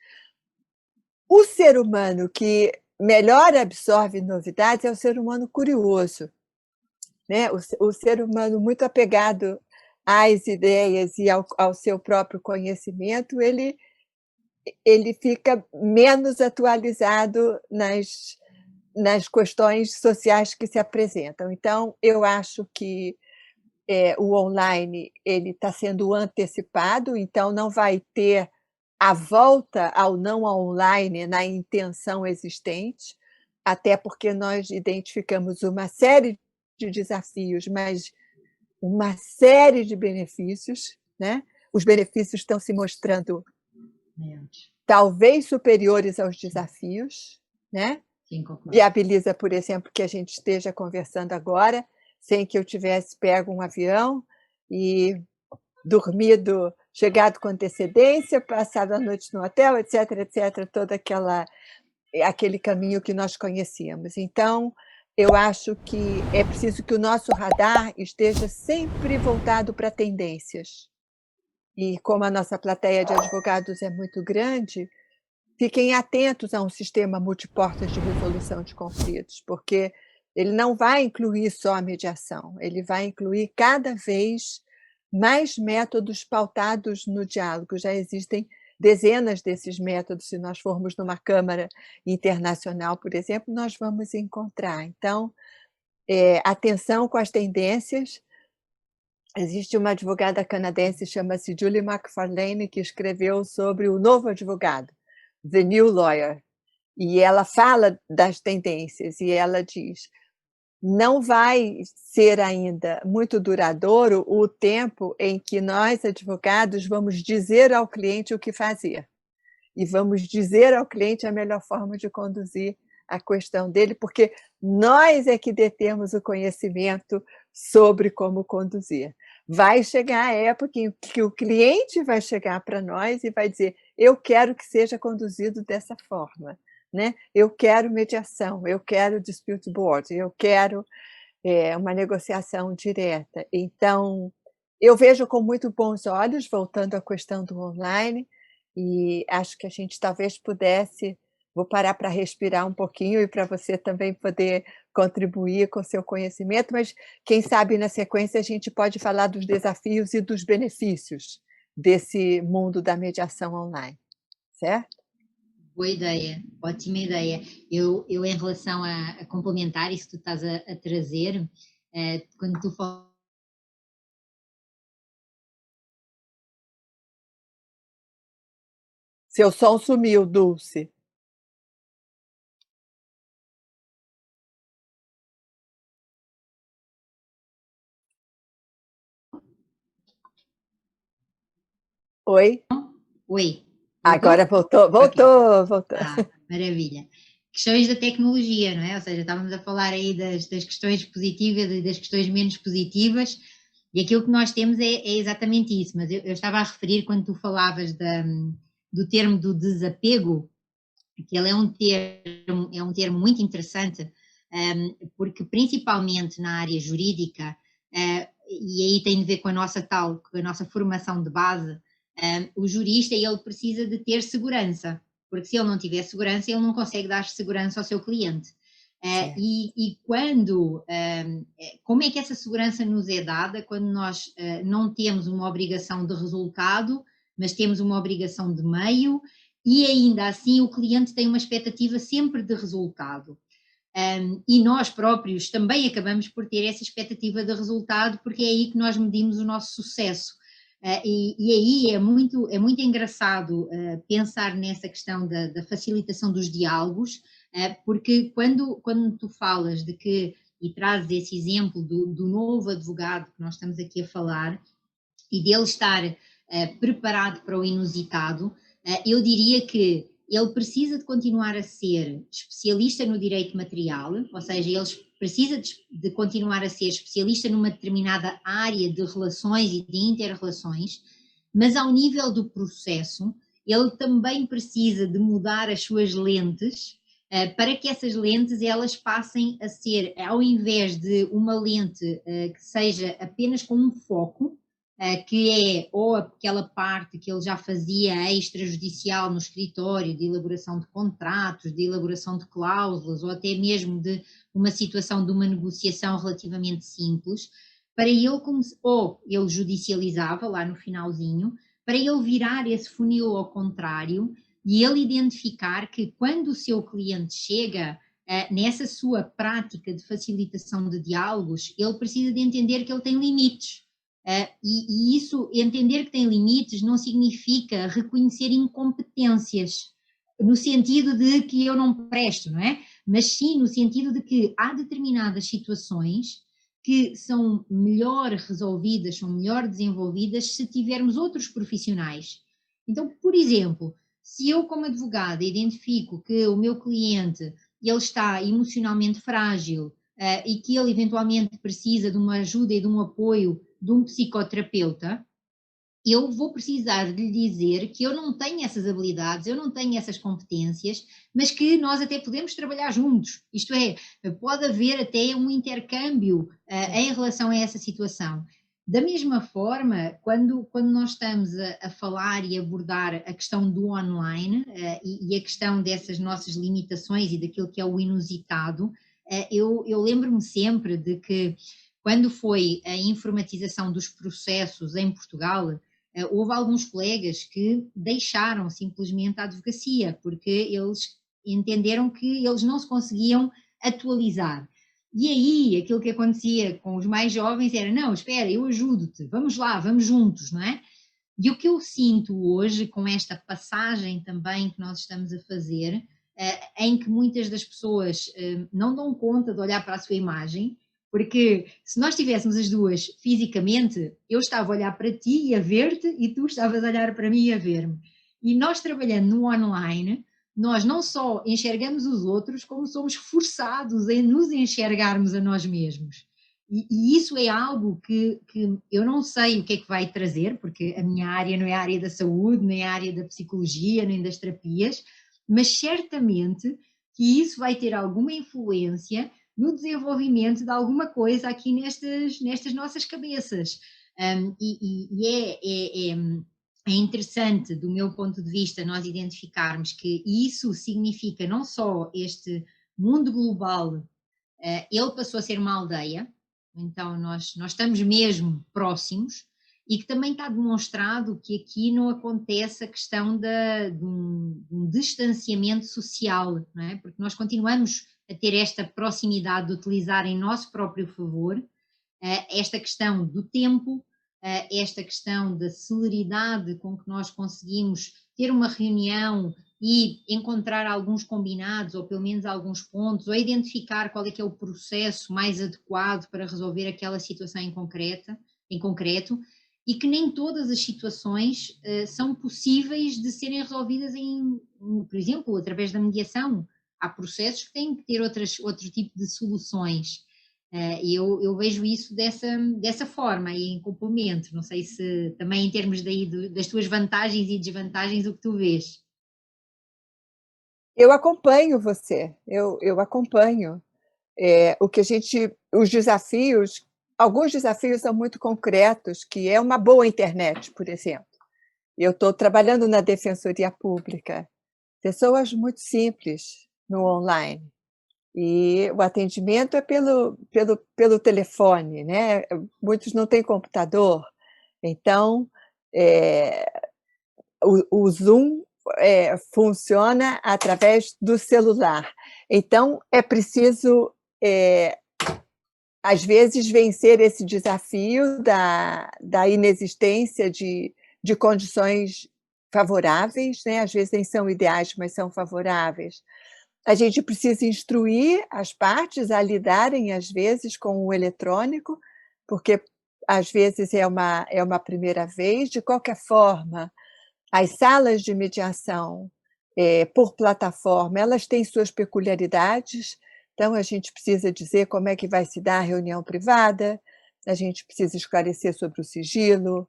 O ser humano que melhor absorve novidades é o ser humano curioso, né? O ser humano muito apegado às ideias e ao seu próprio conhecimento, ele fica menos atualizado nas questões sociais que se apresentam. Então, eu acho que o online ele está sendo antecipado, então não vai ter a volta ao não online na intenção existente, até porque nós identificamos uma série de desafios, mas uma série de benefícios, né? Os benefícios estão se mostrando talvez superiores aos desafios, né? Sim, concordo. Viabiliza, por exemplo, que a gente esteja conversando agora, sem que eu tivesse pego um avião e dormido, chegado com antecedência, passado a noite no hotel, etc, etc, todo aquele caminho que nós conhecíamos. Então, eu acho que é preciso que o nosso radar esteja sempre voltado para tendências. E como a nossa plateia de advogados é muito grande, fiquem atentos a um sistema multiportas de resolução de conflitos, porque ele não vai incluir só a mediação, ele vai incluir cada vez mais métodos pautados no diálogo. Já existem dezenas desses métodos, se nós formos numa câmara internacional, por exemplo, nós vamos encontrar. Então, atenção com as tendências. Existe uma advogada canadense, chama-se Julie McFarlane, que escreveu sobre o novo advogado, The New Lawyer, e ela fala das tendências, e ela diz: não vai ser ainda muito duradouro o tempo em que nós, advogados, vamos dizer ao cliente o que fazer, e vamos dizer ao cliente a melhor forma de conduzir a questão dele, porque nós é que detemos o conhecimento sobre como conduzir. Vai chegar a época em que o cliente vai chegar para nós e vai dizer: eu quero que seja conduzido dessa forma, né? Eu quero mediação, eu quero dispute board, eu quero uma negociação direta. Então, eu vejo com muito bons olhos, voltando à questão do online, e acho que a gente talvez pudesse, vou parar para respirar um pouquinho e para você também poder contribuir com o seu conhecimento, mas quem sabe na sequência a gente pode falar dos desafios e dos benefícios desse mundo da mediação online, certo? Boa ideia, ótima ideia. Eu em relação a complementar isso que tu estás a trazer, quando tu falas. Seu som sumiu, Dulce. Oi? Oi, Agora voltou? voltou, Ok. voltou, voltou. Maravilha. Questões da tecnologia, não é? Ou seja, estávamos a falar aí das questões positivas e das questões menos positivas, e aquilo que nós temos é exatamente isso, mas eu estava a referir quando tu falavas do termo do desapego, que ele é um termo muito interessante, porque principalmente na área jurídica, e aí tem a ver com a nossa com a nossa formação de base, o jurista ele precisa de ter segurança, porque se ele não tiver segurança, ele não consegue dar segurança ao seu cliente. Certo. E quando, como é que essa segurança nos é dada quando nós não temos uma obrigação de resultado, mas temos uma obrigação de meio, e ainda assim o cliente tem uma expectativa sempre de resultado. E nós próprios também acabamos por ter essa expectativa de resultado, porque é aí que nós medimos o nosso sucesso. E aí é muito engraçado pensar nessa questão da facilitação dos diálogos, porque quando tu falas de que, e trazes esse exemplo do novo advogado que nós estamos aqui a falar, e dele estar preparado para o inusitado, eu diria que ele precisa de continuar a ser especialista no direito material, ou seja, ele precisa de continuar a ser especialista numa determinada área de relações e de inter-relações, mas ao nível do processo, ele também precisa de mudar as suas lentes, para que essas lentes elas passem a ser, ao invés de uma lente que seja apenas com um foco, que é ou aquela parte que ele já fazia extrajudicial no escritório, de elaboração de contratos, de elaboração de cláusulas, ou até mesmo de uma situação de uma negociação relativamente simples, para ele, ou ele judicializava lá no finalzinho, para ele virar esse funil ao contrário e ele identificar que quando o seu cliente chega nessa sua prática de facilitação de diálogos, ele precisa de entender que ele tem limites. E isso, entender que tem limites, não significa reconhecer incompetências, no sentido de que eu não presto, não é? Mas sim no sentido de que há determinadas situações que são melhor resolvidas, são melhor desenvolvidas se tivermos outros profissionais. Então, por exemplo, se eu como advogada identifico que o meu cliente ele está emocionalmente frágil, e que ele eventualmente precisa de uma ajuda e de um apoio de um psicoterapeuta, eu vou precisar de lhe dizer que eu não tenho essas habilidades, eu não tenho essas competências, mas que nós até podemos trabalhar juntos. Isto é, pode haver até um intercâmbio em relação a essa situação. Da mesma forma, quando nós estamos a falar e abordar a questão do online e a questão dessas nossas limitações e daquilo que é o inusitado, eu lembro-me sempre de que quando foi a informatização dos processos em Portugal, houve alguns colegas que deixaram simplesmente a advocacia, porque eles entenderam que eles não se conseguiam atualizar. E aí, aquilo que acontecia com os mais jovens era: não, espera, eu ajudo-te, vamos lá, vamos juntos, não é? E o que eu sinto hoje, com esta passagem também que nós estamos a fazer, em que muitas das pessoas não dão conta de olhar para a sua imagem, porque se nós estivéssemos as duas fisicamente, eu estava a olhar para ti e a ver-te, e tu estavas a olhar para mim e a ver-me. E nós trabalhando no online, nós não só enxergamos os outros, como somos forçados a nos enxergarmos a nós mesmos. E isso é algo que eu não sei o que é que vai trazer, porque a minha área não é a área da saúde, nem a área da psicologia, nem das terapias, mas certamente que isso vai ter alguma influência no desenvolvimento de alguma coisa aqui nestas nossas cabeças. É interessante, do meu ponto de vista, nós identificarmos que isso significa não só este mundo global, ele passou a ser uma aldeia, então nós estamos mesmo próximos, e que também está demonstrado que aqui não acontece a questão de um distanciamento social, não é? Porque nós continuamos a ter esta proximidade de utilizar em nosso próprio favor esta questão do tempo, esta questão da celeridade com que nós conseguimos ter uma reunião e encontrar alguns combinados, ou pelo menos alguns pontos, ou identificar qual é que é o processo mais adequado para resolver aquela situação em concreto, e que nem todas as situações são possíveis de serem resolvidas por exemplo, através da mediação. Há processos que têm que ter outro tipo de soluções. Eu vejo isso dessa forma e em complemento. Não sei se também em termos das tuas vantagens e desvantagens, o que tu vês. Eu acompanho você, eu acompanho. O que a gente os desafios alguns desafios são muito concretos, que é uma boa internet, por exemplo. Eu estou trabalhando na defensoria pública, pessoas muito simples no online, e o atendimento é pelo telefone, né, muitos não têm computador, então, eh, o Zoom, funciona através do celular. Então é preciso, às vezes, vencer esse desafio da inexistência de condições favoráveis, né, às vezes nem são ideais, mas são favoráveis. A gente precisa instruir as partes a lidarem, às vezes, com o eletrônico, porque às vezes é uma primeira vez. De qualquer forma, as salas de mediação, por plataforma, elas têm suas peculiaridades, então a gente precisa dizer como é que vai se dar a reunião privada, a gente precisa esclarecer sobre o sigilo.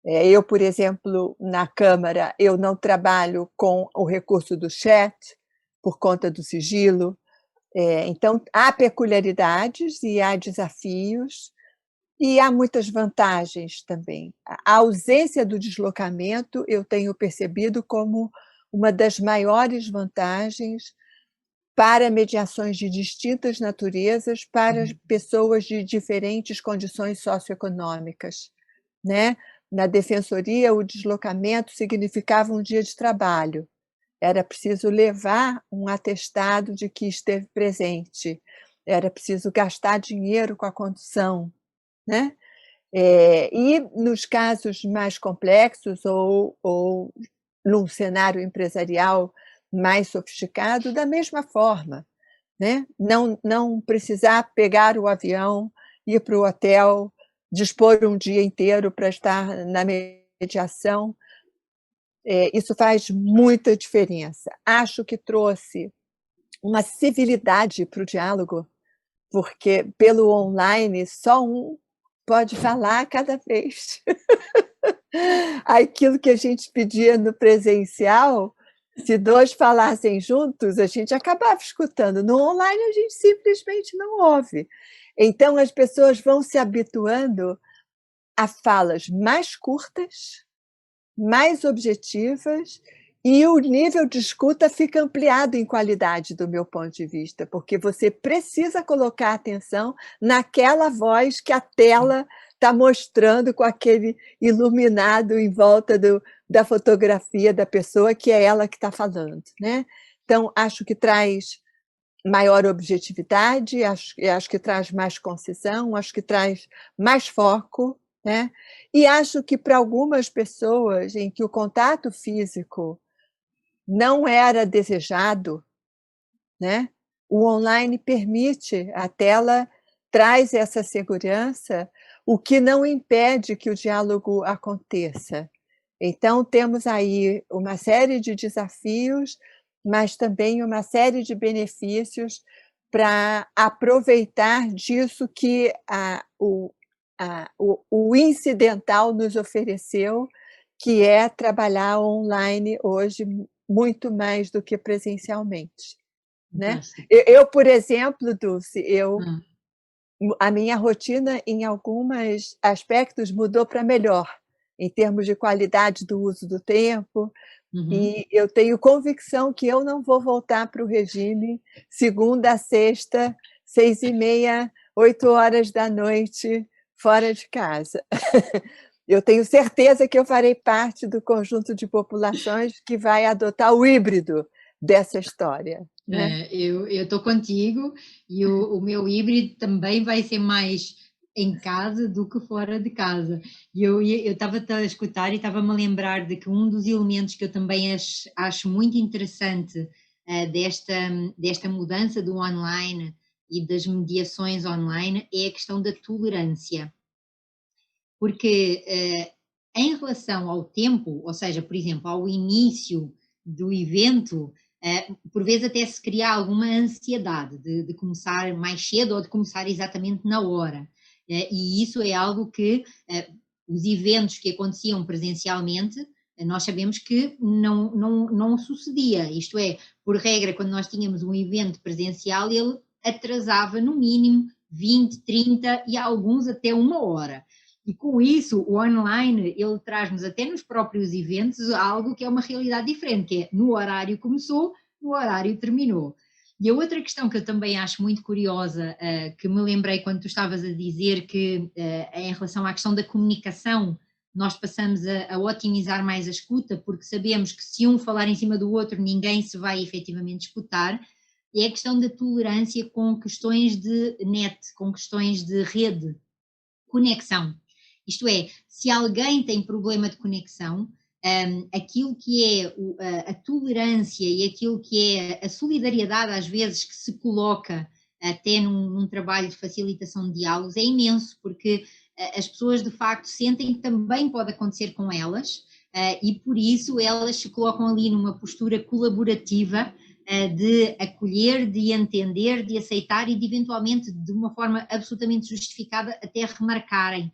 Eu, por exemplo, na Câmara, eu não trabalho com o recurso do chat, por conta do sigilo. Então há peculiaridades e há desafios, e há muitas vantagens também. A ausência do deslocamento eu tenho percebido como uma das maiores vantagens para mediações de distintas naturezas, para Uhum. pessoas de diferentes condições socioeconômicas, né. Na defensoria, o deslocamento significava um dia de trabalho, era preciso levar um atestado de que esteve presente, era preciso gastar dinheiro com a condução, né. E nos casos mais complexos ou num cenário empresarial mais sofisticado, da mesma forma, né, não precisar pegar o avião, ir para o hotel, dispor um dia inteiro para estar na mediação, isso faz muita diferença. Acho que trouxe uma civilidade para o diálogo, porque pelo online só um pode falar cada vez. Aquilo que a gente pedia no presencial, se 2 falassem juntos, a gente acabava escutando. No online, a gente simplesmente não ouve. Então as pessoas vão se habituando a falas mais curtas, mais objetivas, e o nível de escuta fica ampliado em qualidade, do meu ponto de vista, porque você precisa colocar atenção naquela voz que a tela está mostrando, com aquele iluminado em volta da fotografia da pessoa, que é ela que está falando, né. Então acho que traz maior objetividade, acho que traz mais concisão, acho que traz mais foco, né. E acho que para algumas pessoas em que o contato físico não era desejado, né, o online permite, a tela traz essa segurança, o que não impede que o diálogo aconteça. Então temos aí uma série de desafios, mas também uma série de benefícios para aproveitar disso que o incidental nos ofereceu, que é trabalhar online hoje muito mais do que presencialmente, né. Fantástico. Eu, por exemplo, Dulce, Hã. a minha rotina em alguns aspectos mudou para melhor, em termos de qualidade do uso do tempo, Uhum. e eu tenho convicção que eu não vou voltar para o regime segunda a sexta, 6h30, 20h, fora de casa. Eu tenho certeza que eu farei parte do conjunto de populações que vai adotar o híbrido dessa história, né. É, eu estou contigo e o meu híbrido também vai ser mais em casa do que fora de casa. E eu estava-te a escutar e estava-me a lembrar de que um dos elementos que eu também acho muito interessante, desta mudança do online e das mediações online, é a questão da tolerância. Porque, em relação ao tempo, ou seja, por exemplo, ao início do evento, por vezes até se cria alguma ansiedade de começar mais cedo ou de começar exatamente na hora. E isso é algo que, os eventos que aconteciam presencialmente, nós sabemos que não sucedia. Isto é, por regra, quando nós tínhamos um evento presencial, ele atrasava no mínimo 20, 30 e alguns até 1 hora. E com isso, o online, ele traz-nos até nos próprios eventos algo que é uma realidade diferente, que é no horário começou, no horário terminou. E a outra questão que eu também acho muito curiosa, que me lembrei quando tu estavas a dizer que, em relação à questão da comunicação, nós passamos a otimizar mais a escuta, porque sabemos que se um falar em cima do outro, ninguém se vai efetivamente escutar, é a questão da tolerância com questões de net, com questões de rede, conexão. Isto é, se alguém tem problema de conexão, aquilo que é a tolerância e aquilo que é a solidariedade, às vezes, que se coloca até num trabalho de facilitação de diálogos, é imenso, porque as pessoas de facto sentem que também pode acontecer com elas, e por isso elas se colocam ali numa postura colaborativa, de acolher, de entender, de aceitar e de eventualmente, de uma forma absolutamente justificada, até remarcarem.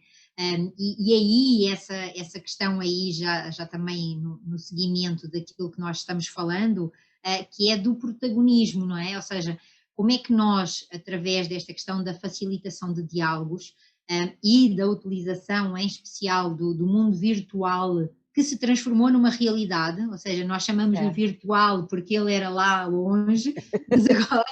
E aí essa questão aí já também no seguimento daquilo que nós estamos falando, que é do protagonismo, não é? Ou seja, como é que nós, através desta questão da facilitação de diálogos, e da utilização em especial do mundo virtual, que se transformou numa realidade, ou seja, nós chamamos-lhe É. virtual porque ele era lá longe, mas agora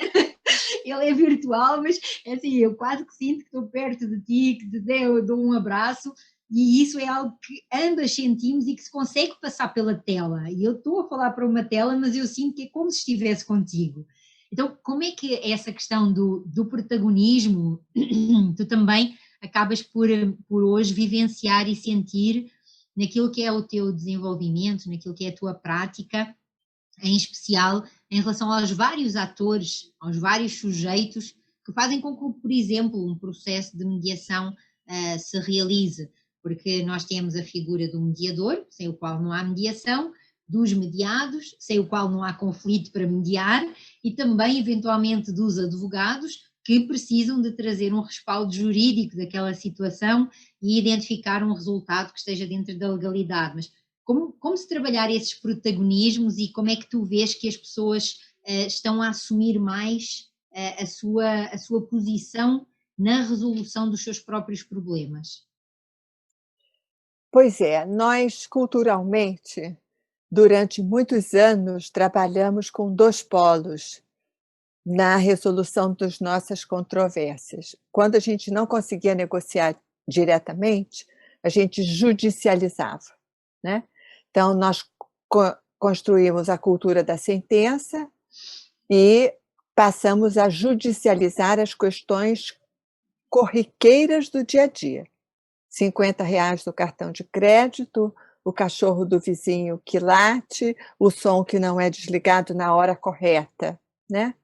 ele é virtual, mas é assim, eu quase que sinto que estou perto de ti, que te dou um abraço, e isso é algo que ambas sentimos e que se consegue passar pela tela. E eu estou a falar para uma tela, mas eu sinto que é como se estivesse contigo. Então, como é que essa questão do protagonismo, tu também acabas por hoje vivenciar e sentir naquilo que é o teu desenvolvimento, naquilo que é a tua prática, em especial em relação aos vários atores, aos vários sujeitos que fazem com que, por exemplo, um processo de mediação se realize, porque nós temos a figura do mediador, sem o qual não há mediação, dos mediados, sem o qual não há conflito para mediar, e também, eventualmente, dos advogados, que precisam de trazer um respaldo jurídico daquela situação e identificar um resultado que esteja dentro da legalidade. Mas como se trabalhar esses protagonismos e como é que tu vês que as pessoas estão a assumir mais a sua posição na resolução dos seus próprios problemas? Pois é, nós culturalmente, durante muitos anos, trabalhamos com 2 polos na resolução das nossas controvérsias. Quando a gente não conseguia negociar diretamente, a gente judicializava, né. Então nós construímos a cultura da sentença e passamos a judicializar as questões corriqueiras do dia a dia. R$ 50 do cartão de crédito, o cachorro do vizinho que late, o som que não é desligado na hora correta, né.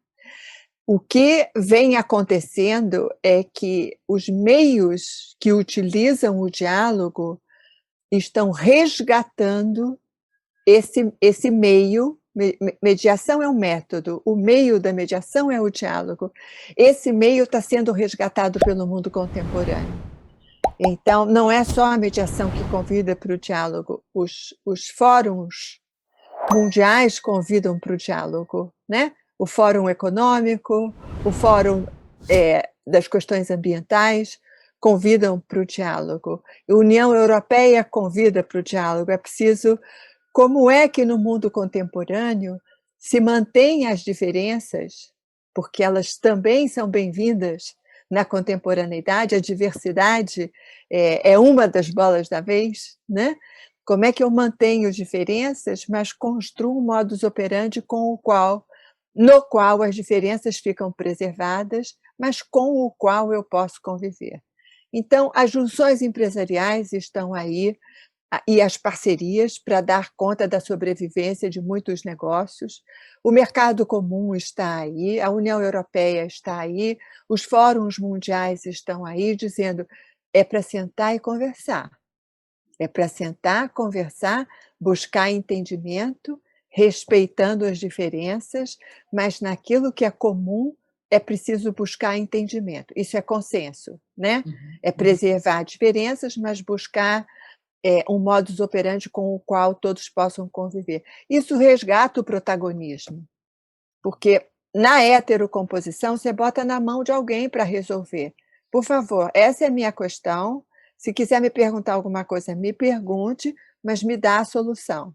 O que vem acontecendo é que os meios que utilizam o diálogo estão resgatando esse meio. Mediação é um método, o meio da mediação é o diálogo. Esse meio está sendo resgatado pelo mundo contemporâneo. Então, não é só a mediação que convida para o diálogo, os fóruns mundiais convidam para o diálogo, né? O Fórum Econômico, o Fórum das Questões Ambientais convidam para o diálogo. A União Europeia convida para o diálogo. É preciso. Como é que no mundo contemporâneo se mantém as diferenças, porque elas também são bem-vindas na contemporaneidade, a diversidade é uma das bolas da vez, né? Como é que eu mantenho diferenças, mas construo um modus operandi no qual as diferenças ficam preservadas, mas com o qual eu posso conviver. Então, as junções empresariais estão aí, e as parcerias para dar conta da sobrevivência de muitos negócios. O mercado comum está aí, a União Europeia está aí, os fóruns mundiais estão aí dizendo: é para sentar e conversar. É para sentar, conversar, buscar entendimento, respeitando as diferenças, mas naquilo que é comum é preciso buscar entendimento. Isso é consenso, né? É preservar diferenças, mas buscar um modus operandi com o qual todos possam conviver. Isso resgata o protagonismo, porque na heterocomposição você bota na mão de alguém para resolver. Por favor, essa é a minha questão. Se quiser me perguntar alguma coisa, me pergunte, mas me dá a solução,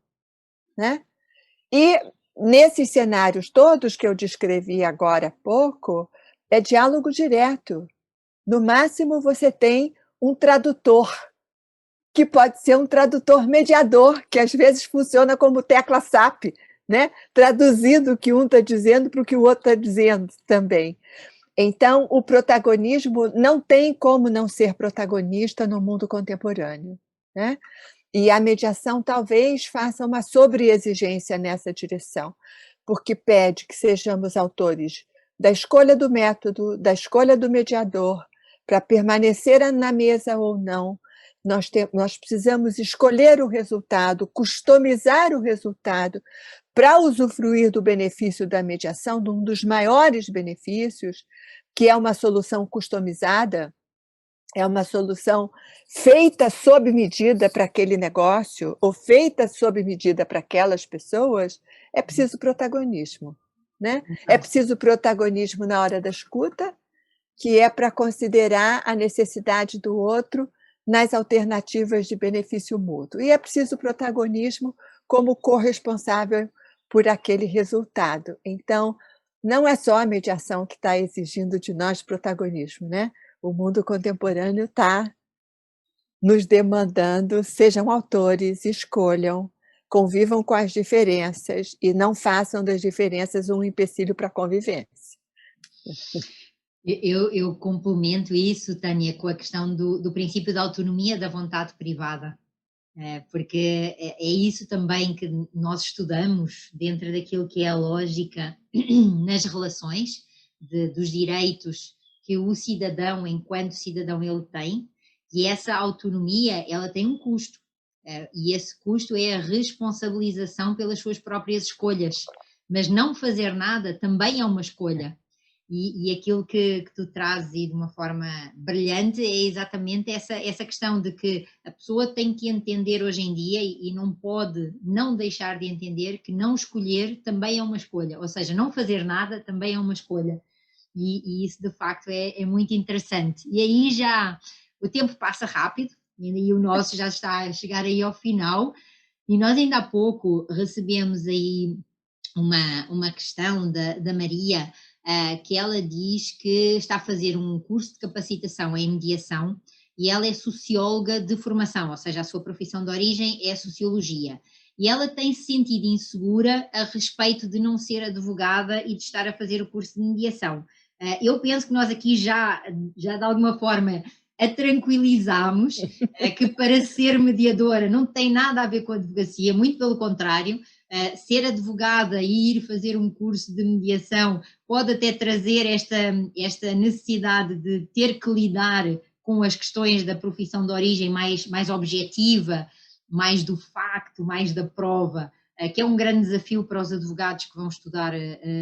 né? E nesses cenários todos que eu descrevi agora há pouco, é diálogo direto. No máximo, você tem um tradutor, que pode ser um tradutor mediador, que às vezes funciona como tecla SAP, né? Traduzindo o que um está dizendo para o que o outro está dizendo também. Então, o protagonismo não tem como não ser protagonista no mundo contemporâneo, né? E a mediação talvez faça uma sobreexigência nessa direção, porque pede que sejamos autores da escolha do método, da escolha do mediador, para permanecer na mesa ou não. Nós precisamos escolher o resultado, customizar o resultado para usufruir do benefício da mediação, de um dos maiores benefícios, que é uma solução customizada, é uma solução feita sob medida para aquele negócio ou feita sob medida para aquelas pessoas. É preciso protagonismo, né? É preciso protagonismo na hora da escuta, que é para considerar a necessidade do outro nas alternativas de benefício mútuo. E é preciso protagonismo como corresponsável por aquele resultado. Então, não é só a mediação que está exigindo de nós protagonismo, né? O mundo contemporâneo está nos demandando, sejam autores, escolham, convivam com as diferenças e não façam das diferenças um empecilho para a convivência. Eu complemento isso, Tânia, com a questão do princípio da autonomia da vontade privada, porque é isso também que nós estudamos dentro daquilo que é a lógica nas relações, dos direitos que o cidadão, enquanto cidadão, ele tem, e essa autonomia, ela tem um custo. E esse custo é a responsabilização pelas suas próprias escolhas. Mas não fazer nada também é uma escolha. E aquilo que tu trazes e de uma forma brilhante é exatamente essa questão de que a pessoa tem que entender hoje em dia e não pode não deixar de entender que não escolher também é uma escolha, ou seja, não fazer nada também é uma escolha. E isso de facto é muito interessante. E aí já o tempo passa rápido e o nosso já está a chegar aí ao final. E nós ainda há pouco recebemos aí uma questão da Maria, que ela diz que está a fazer um curso de capacitação em mediação e ela é socióloga de formação, ou seja, a sua profissão de origem é sociologia. E ela tem se sentido insegura a respeito de não ser advogada e de estar a fazer o curso de mediação. Eu penso que nós aqui já de alguma forma a tranquilizamos, que para ser mediadora não tem nada a ver com a advocacia, muito pelo contrário. Ser advogada e ir fazer um curso de mediação pode até trazer esta necessidade de ter que lidar com as questões da profissão de origem mais objetiva, mais do facto, mais da prova, que é um grande desafio para os advogados que vão estudar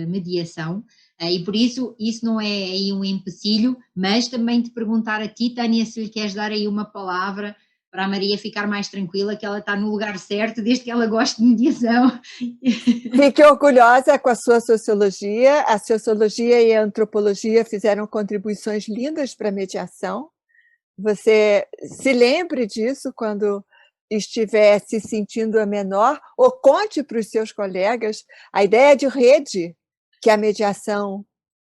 mediação. E por isso não é aí um empecilho, mas também te perguntar a ti, Tânia, se lhe queres dar aí uma palavra para a Maria ficar mais tranquila, que ela está no lugar certo, desde que ela goste de mediação. Fique orgulhosa com a sua sociologia. A sociologia e a antropologia fizeram contribuições lindas para a mediação. Você se lembre disso quando estiver se sentindo a menor, ou conte para os seus colegas a ideia de rede que a mediação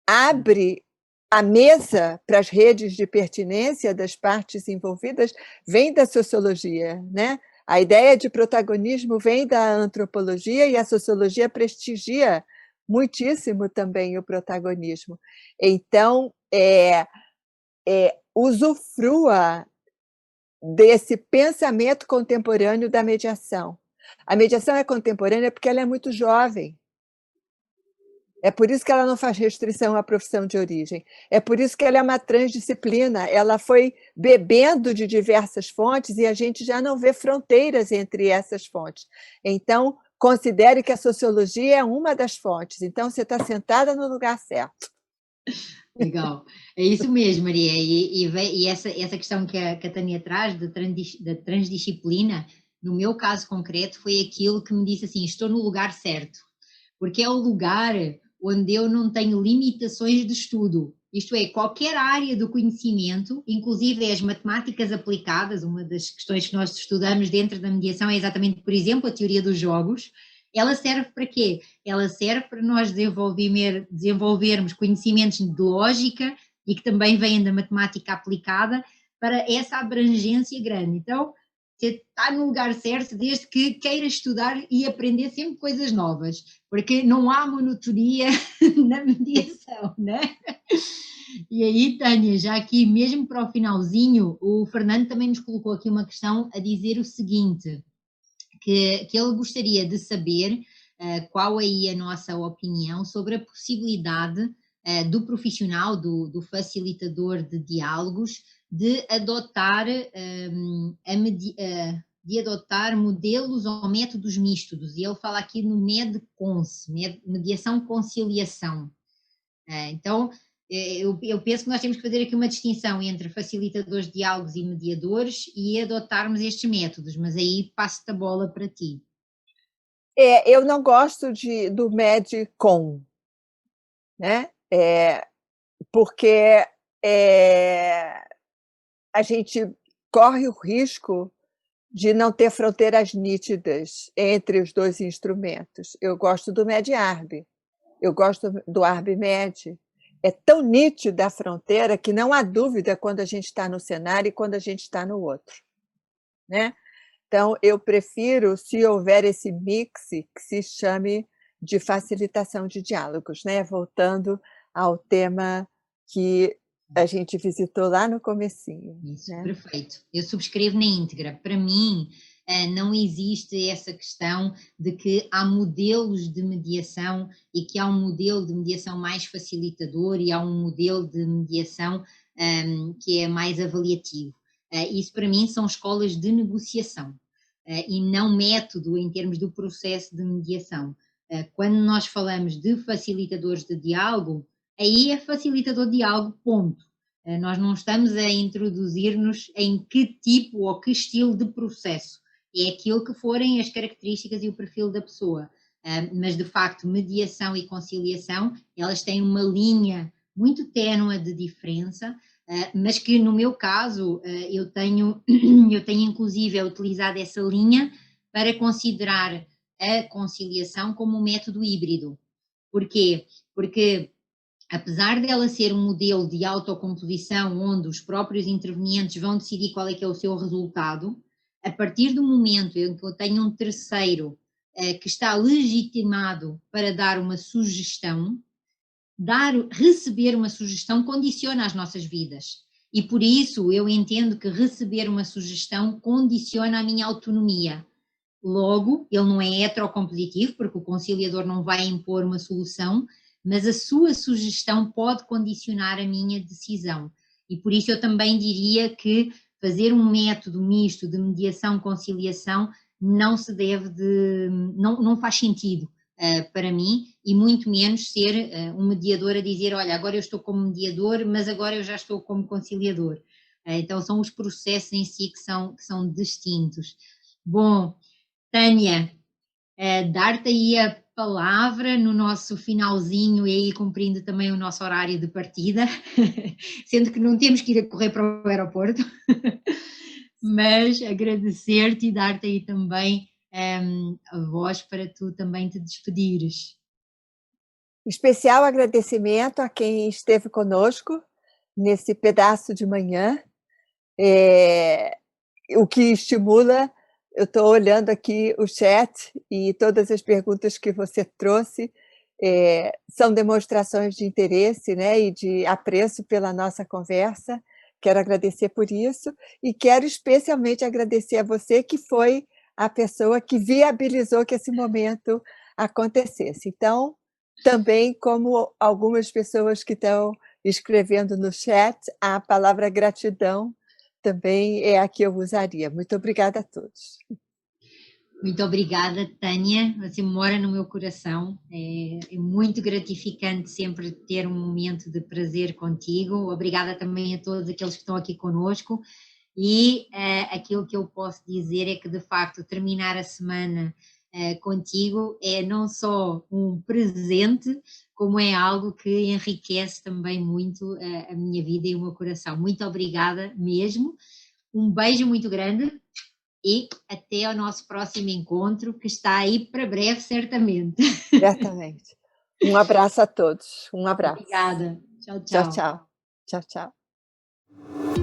abre a mesa para as redes de pertinência das partes envolvidas, vem da sociologia, né? A ideia de protagonismo vem da antropologia e a sociologia prestigia muitíssimo também o protagonismo. Então, usufrua desse pensamento contemporâneo da mediação. A mediação é contemporânea porque ela é muito jovem. É por isso que ela não faz restrição à profissão de origem. É por isso que ela é uma transdisciplina. Ela foi bebendo de diversas fontes e a gente já não vê fronteiras entre essas fontes. Então, considere que a sociologia é uma das fontes. Então, você está sentada no lugar certo. Legal, é isso mesmo, Maria. E essa questão que a Tânia traz da transdisciplina, no meu caso concreto, foi aquilo que me disse assim: estou no lugar certo, porque é o lugar onde eu não tenho limitações de estudo. Isto é, qualquer área do conhecimento, inclusive as matemáticas aplicadas, uma das questões que nós estudamos dentro da mediação é exatamente, por exemplo, a teoria dos jogos. Ela serve para quê? Ela serve para nós desenvolvermos conhecimentos de lógica e que também vêm da matemática aplicada para essa abrangência grande. Então, você está no lugar certo desde que queira estudar e aprender sempre coisas novas, porque não há monotonia na mediação, né? E aí, Tânia, já aqui mesmo para o finalzinho, o Fernando também nos colocou aqui uma questão a dizer o seguinte: que ele gostaria de saber qual aí a nossa opinião sobre a possibilidade do profissional, do facilitador de diálogos, de adotar, de adotar modelos ou métodos mistos. E ele fala aqui no MED-CONS, mediação-conciliação. Então, eu penso que nós temos que fazer aqui uma distinção entre facilitadores de diálogos e mediadores e adotarmos estes métodos, mas aí passo-te a bola para ti. Eu não gosto do MED-CON, né? Porque a gente corre o risco de não ter fronteiras nítidas entre os dois instrumentos. Eu gosto do MED-ARB, eu gosto do ARB-MED. É tão nítida a fronteira que não há dúvida quando a gente está no cenário e quando a gente está no outro, né? Então, eu prefiro, se houver esse mix, que se chame de facilitação de diálogos, né? Voltando ao tema que a gente visitou lá no comecinho. Isso, né? perfeito. Eu subscrevo na íntegra. Para mim, não existe essa questão de que há modelos de mediação e que há um modelo de mediação mais facilitador e há um modelo de mediação que é mais avaliativo. Isso para mim são escolas de negociação. e não método em termos do processo de mediação. Quando nós falamos de facilitadores de diálogo, aí é facilitador de diálogo, ponto. Nós não estamos a introduzir-nos em que tipo ou que estilo de processo. É aquilo que forem as características e o perfil da pessoa. Mas, de facto, mediação e conciliação, elas têm uma linha muito ténue de diferença, mas que no meu caso eu tenho, eu tenho inclusive utilizado essa linha para considerar a conciliação como um método híbrido. Porquê? Porque apesar dela ser um modelo de autocomposição onde os próprios intervenientes vão decidir qual é que é o seu resultado, a partir do momento em que eu tenho um terceiro que está legitimado para dar uma sugestão, receber uma sugestão condiciona as nossas vidas. E por isso eu entendo que receber uma sugestão condiciona a minha autonomia. Logo, ele não é heterocompositivo, porque o conciliador não vai impor uma solução, mas a sua sugestão pode condicionar a minha decisão. E por isso eu também diria que fazer um método misto de mediação-conciliação não se deve não faz sentido para mim, e muito menos ser um mediador a dizer, olha, agora eu estou como mediador, mas agora eu já estou como conciliador. Então são os processos em si que são distintos. Bom, Tânia, dar-te aí a palavra no nosso finalzinho e aí cumprindo também o nosso horário de partida, sendo que não temos que ir a correr para o aeroporto, mas agradecer-te e dar-te aí também a voz para tu também te despedires. Especial agradecimento a quem esteve conosco nesse pedaço de manhã, o que estimula. Eu estou olhando aqui o chat e todas as perguntas que você trouxe são demonstrações de interesse, né, e de apreço pela nossa conversa. Quero agradecer por isso e quero especialmente agradecer a você, que foi a pessoa que viabilizou que esse momento acontecesse. Então, também, como algumas pessoas que estão escrevendo no chat, a palavra gratidão também é a que eu usaria. Muito obrigada a todos. Muito obrigada, Tânia, você mora no meu coração, é muito gratificante sempre ter um momento de prazer contigo, obrigada também a todos aqueles que estão aqui conosco, e aquilo que eu posso dizer é que, de facto, terminar a semana contigo é não só um presente, como é algo que enriquece também muito a minha vida e o meu coração. Muito obrigada mesmo, um beijo muito grande e até ao nosso próximo encontro, que está aí para breve, certamente. Certamente. Um abraço a todos, um abraço. Obrigada. Tchau, Tchau, tchau. tchau. Tchau, tchau.